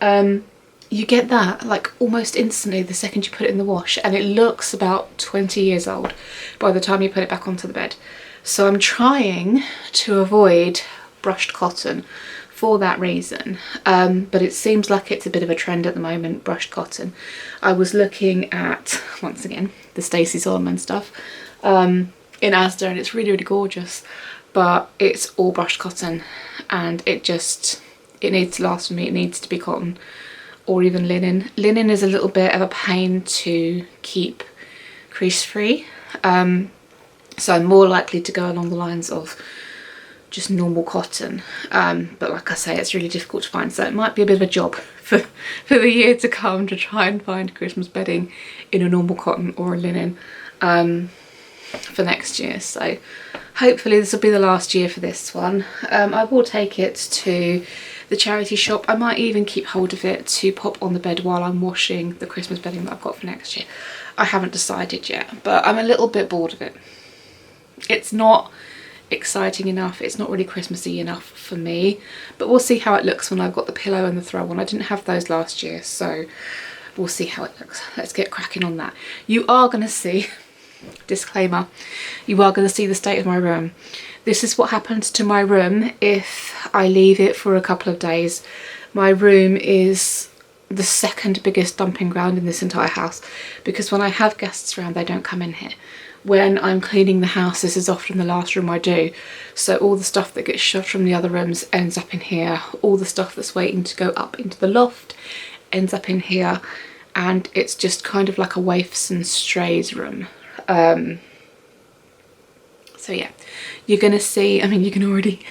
You get that like almost instantly the second you put it in the wash, and it looks about 20 years old by the time you put it back onto the bed. So I'm trying to avoid brushed cotton for that reason, but it seems like it's a bit of a trend at the moment, brushed cotton. I was looking at, once again, the Stacey Solomon stuff in Asda, and it's really, really gorgeous, but it's all brushed cotton, and it needs to last for me. It needs to be cotton or even linen. Linen is a little bit of a pain to keep crease free, so I'm more likely to go along the lines of just normal cotton, but like I say, it's really difficult to find, so it might be a bit of a job for the year to come to try and find Christmas bedding in a normal cotton or a linen. for next year. So hopefully this will be the last year for this one. I will take it to the charity shop. I might even keep hold of it to pop on the bed while I'm washing the Christmas bedding that I've got for next year. I haven't decided yet, but I'm a little bit bored of it. It's not exciting enough, it's not really Christmassy enough for me, but we'll see how it looks when I've got the pillow and the throw on. I didn't have those last year, so we'll see how it looks. Let's get cracking on that. You are going to see, disclaimer, you are going to see the state of my room. This is what happens to my room if I leave it for a couple of days. My room is the second biggest dumping ground in this entire house, because when I have guests around, they don't come in here. When I'm cleaning the house, this is often the last room I do. So all the stuff that gets shoved from the other rooms ends up in here. All the stuff that's waiting to go up into the loft ends up in here. And it's just kind of like a waifs and strays room. So yeah, you're going to see, I mean, you can already,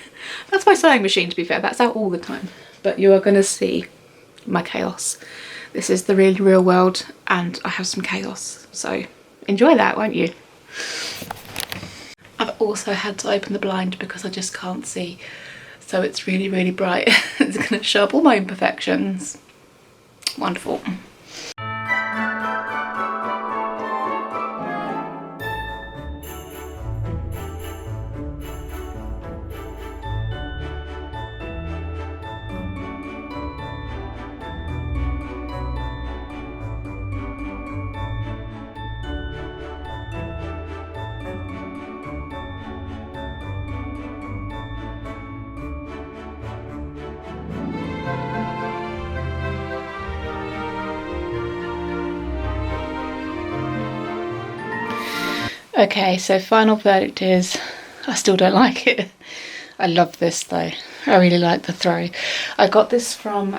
that's my sewing machine, to be fair, that's out all the time. But you are going to see my chaos. This is the really real world, and I have some chaos. So enjoy that, won't you? I've also had to open the blind because I just can't see. So it's really, really bright. It's going to show up all my imperfections. Wonderful. Okay, so final verdict is I still don't like it. I love this though. I really like the throw. I got this from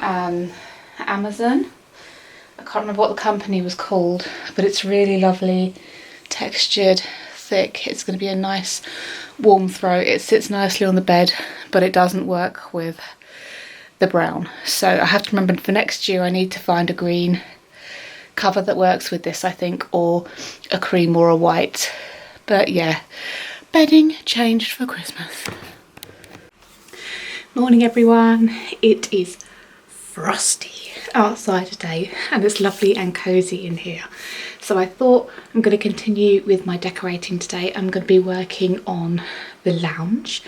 Amazon. I can't remember what the company was called, but it's really lovely, textured, thick. It's going to be a nice warm throw. It sits nicely on the bed, but it doesn't work with the brown. So I have to remember for next year I need to find a green cover that works with this, I think, or a cream or a white. But yeah, bedding changed for Christmas. Morning everyone. It is frosty outside today and it's lovely and cozy in here. So I thought I'm going to continue with my decorating today. I'm going to be working on the lounge.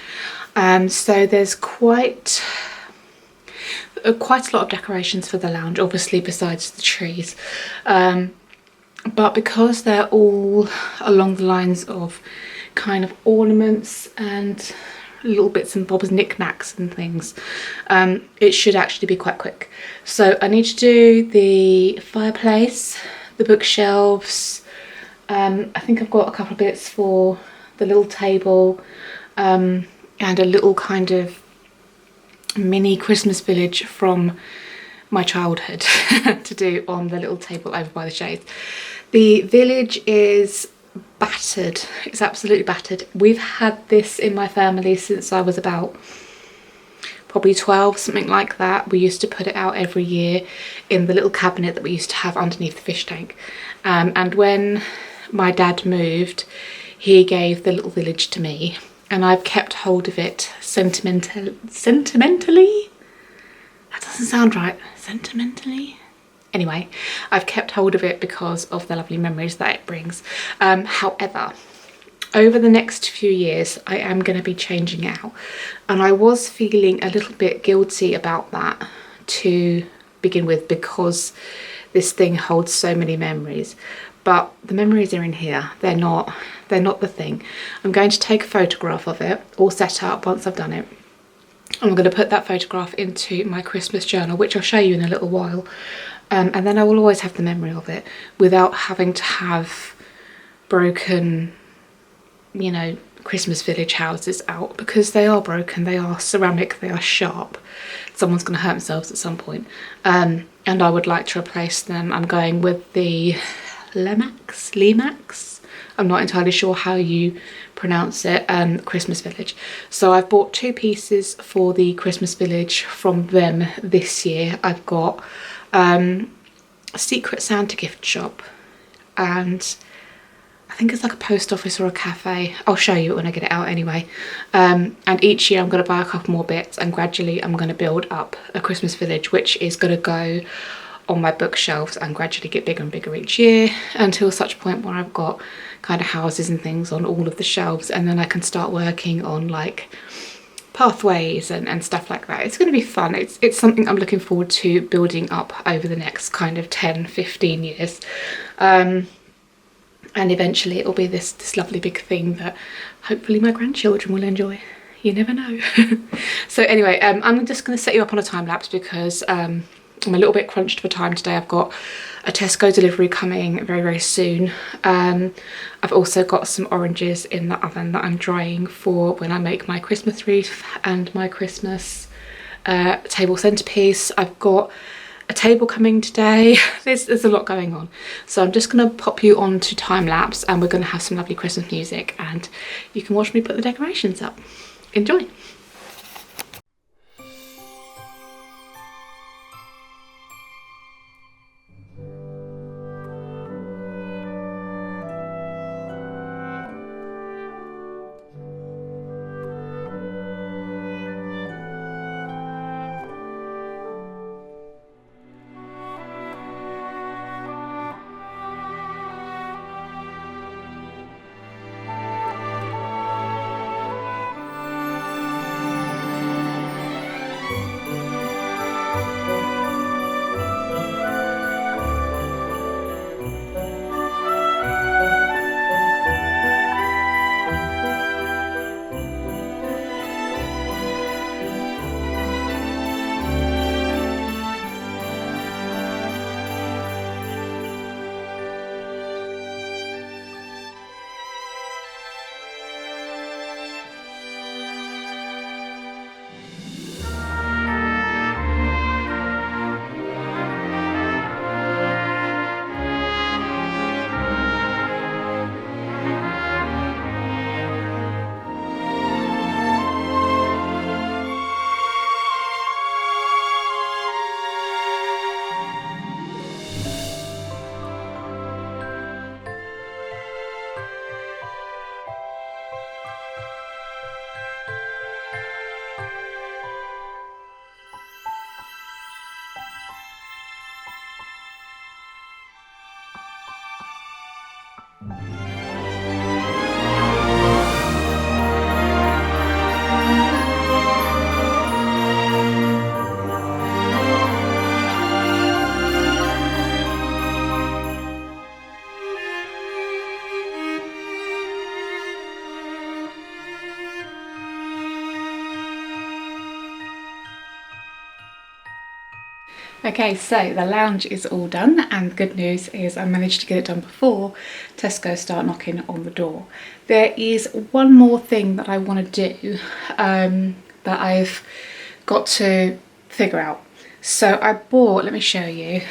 So there's quite a lot of decorations for the lounge, obviously, besides the trees. But because they're all along the lines of kind of ornaments and little bits and bobs, knickknacks and things, it should actually be quite quick. So I need to do the fireplace, the bookshelves. I think I've got a couple of bits for the little table, and a little kind of mini Christmas village from my childhood to do on the little table over by the shades. The village is battered. It's absolutely battered. We've had this in my family since I was about probably 12, something like that. We used to put it out every year in the little cabinet that we used to have underneath the fish tank. And when my dad moved, he gave the little village to me, and I've kept hold of it sentimentally. That doesn't sound right. Sentimentally? Anyway, I've kept hold of it because of the lovely memories that it brings. However, over the next few years, I am going to be changing it out. And I was feeling a little bit guilty about that to begin with, because this thing holds so many memories. But the memories are in here. They're not the thing. I'm going to take a photograph of it, all set up once I've done it. I'm going to put that photograph into my Christmas journal, which I'll show you in a little while. And then I will always have the memory of it without having to have broken, you know, Christmas village houses out, because they are broken, they are ceramic, they are sharp. Someone's going to hurt themselves at some point. And I would like to replace them. I'm going with the Lemax. I'm not entirely sure how you pronounce it, Christmas village. So I've bought 2 pieces for the Christmas village from them this year. I've got a Secret Santa gift shop, and I think it's like a post office or a cafe. I'll show you it when I get it out anyway. And each year I'm going to buy a couple more bits, and gradually I'm going to build up a Christmas village, which is going to go on my bookshelves and gradually get bigger and bigger each year, until such point where I've got kind of houses and things on all of the shelves, and then I can start working on like pathways and stuff like that. It's going to be fun. It's something I'm looking forward to building up over the next kind of 10-15 years, and eventually it'll be this lovely big thing that hopefully my grandchildren will enjoy. You never know. So anyway, I'm just going to set you up on a time lapse because I'm a little bit crunched for time today. I've got a Tesco delivery coming very, very soon. I've also got some oranges in the oven that I'm drying for when I make my Christmas wreath and my Christmas table centerpiece. I've got a table coming today. There's a lot going on. So I'm just going to pop you on to time lapse, and we're going to have some lovely Christmas music, and you can watch me put the decorations up. Enjoy. Okay, so the lounge is all done, and the good news is I managed to get it done before Tesco start knocking on the door. There is one more thing that I want to do that I've got to figure out. So I bought, let me show you,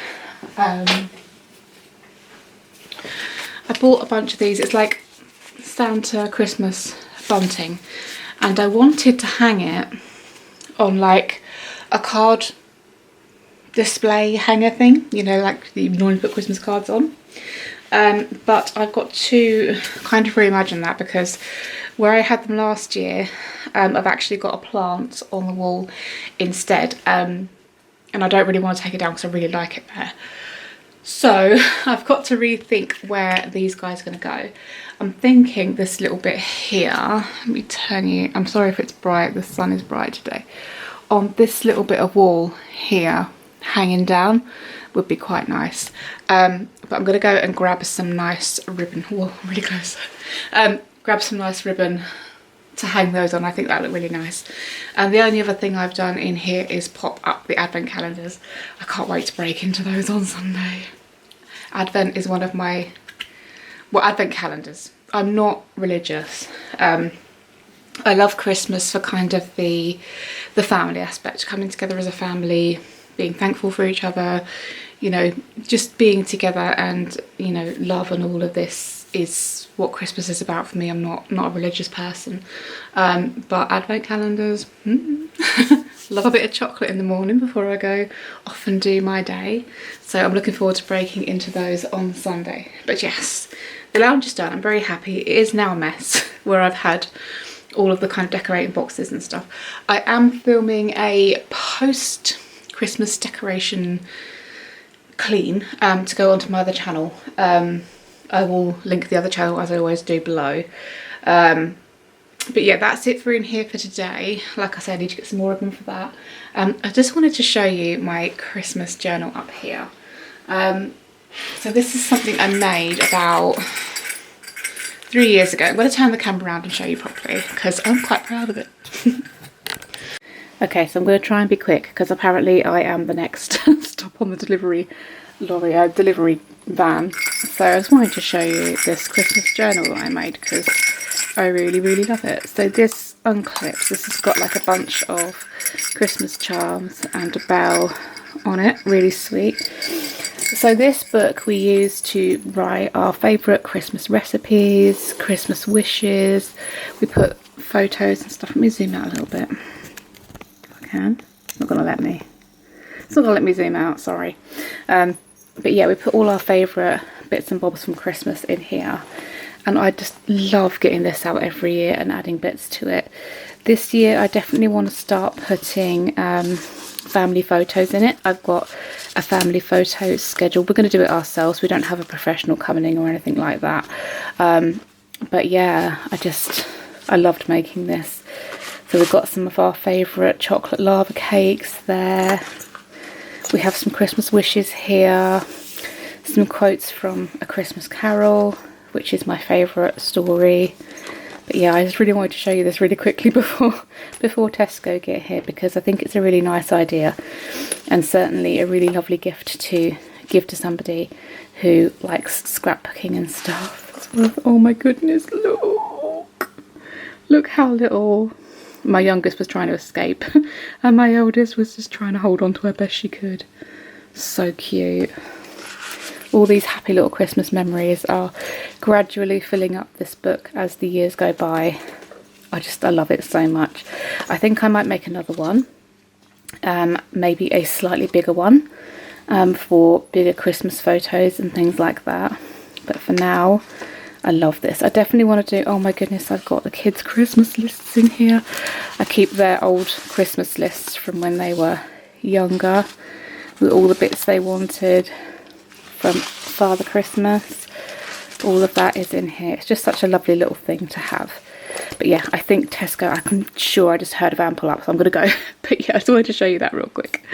I bought a bunch of these. It's like Santa Christmas bunting, and I wanted to hang it on like a card display hanger thing, you know, like you normally put Christmas cards on. But I've got to kind of reimagine that, because where I had them last year, I've actually got a plant on the wall instead, and I don't really want to take it down because I really like it there. So I've got to rethink where these guys are going to go. I'm thinking this little bit here, let me turn you, I'm sorry if it's bright, the sun is bright today, on this little bit of wall here hanging down would be quite nice. But I'm going to go and grab some nice ribbon. Whoa, really close. Grab some nice ribbon to hang those on. I think that would look really nice. And the only other thing I've done in here is pop up the advent calendars. I can't wait to break into those on Sunday. Advent is one of my, well, advent calendars. I'm not religious. I love Christmas for kind of the family aspect, coming together as a family, being thankful for each other, you know, just being together, and, you know, love and all of this is what Christmas is about for me. I'm not a religious person, but advent calendars, love a bit of chocolate in the morning before I go off and do my day. So I'm looking forward to breaking into those on Sunday. But yes, the lounge is done. I'm very happy. It is now a mess where I've had all of the kind of decorating boxes and stuff. I am filming a post Christmas decoration clean to go onto my other channel. I will link the other channel as I always do below. But yeah, that's it for in here for today. Like I said, I need to get some more of them for that. I just wanted to show you my Christmas journal up here. So this is something I made about 3 years ago. I'm going to turn the camera around and show you properly because I'm quite proud of it. Okay, so I'm going to try and be quick because apparently I am the next stop on the delivery lorry, delivery van. So I just wanted to show you this Christmas journal that I made because I really, really love it. So this unclips. This has got like a bunch of Christmas charms and a bell on it. Really sweet. So this book we use to write our favourite Christmas recipes, Christmas wishes. We put photos and stuff. Let me zoom out a little bit. If I can. It's not going to let me. It's not going to let me zoom out, sorry. But yeah, we put all our favourite bits and bobs from Christmas in here. And I just love getting this out every year and adding bits to it. This year I definitely want to start putting family photos in it. I've got a family photo schedule. We're going to do it ourselves. We don't have a professional coming in or anything like that. But yeah, I loved making this. So we've got some of our favourite chocolate lava cakes there. We have some Christmas wishes here. Some quotes from A Christmas Carol, which is my favourite story. But yeah, I just really wanted to show you this really quickly before Tesco get here because I think it's a really nice idea and certainly a really lovely gift to give to somebody who likes scrapbooking and stuff. Oh my goodness, look how little. My youngest was trying to escape and my eldest was just trying to hold on to her best she could. So cute. All these happy little Christmas memories are gradually filling up this book as the years go by. I love it so much. I think I might make another one, maybe a slightly bigger one for bigger Christmas photos and things like that. But for now, I love this. I definitely want to do, oh my goodness, I've got the kids' Christmas lists in here. I keep their old Christmas lists from when they were younger with all the bits they wanted. From Father Christmas, all of that is in here. It's just such a lovely little thing to have. But yeah, I think Tesco, I'm sure I just heard a van pull up, so I'm going to go. But yeah, I just wanted to show you that real quick.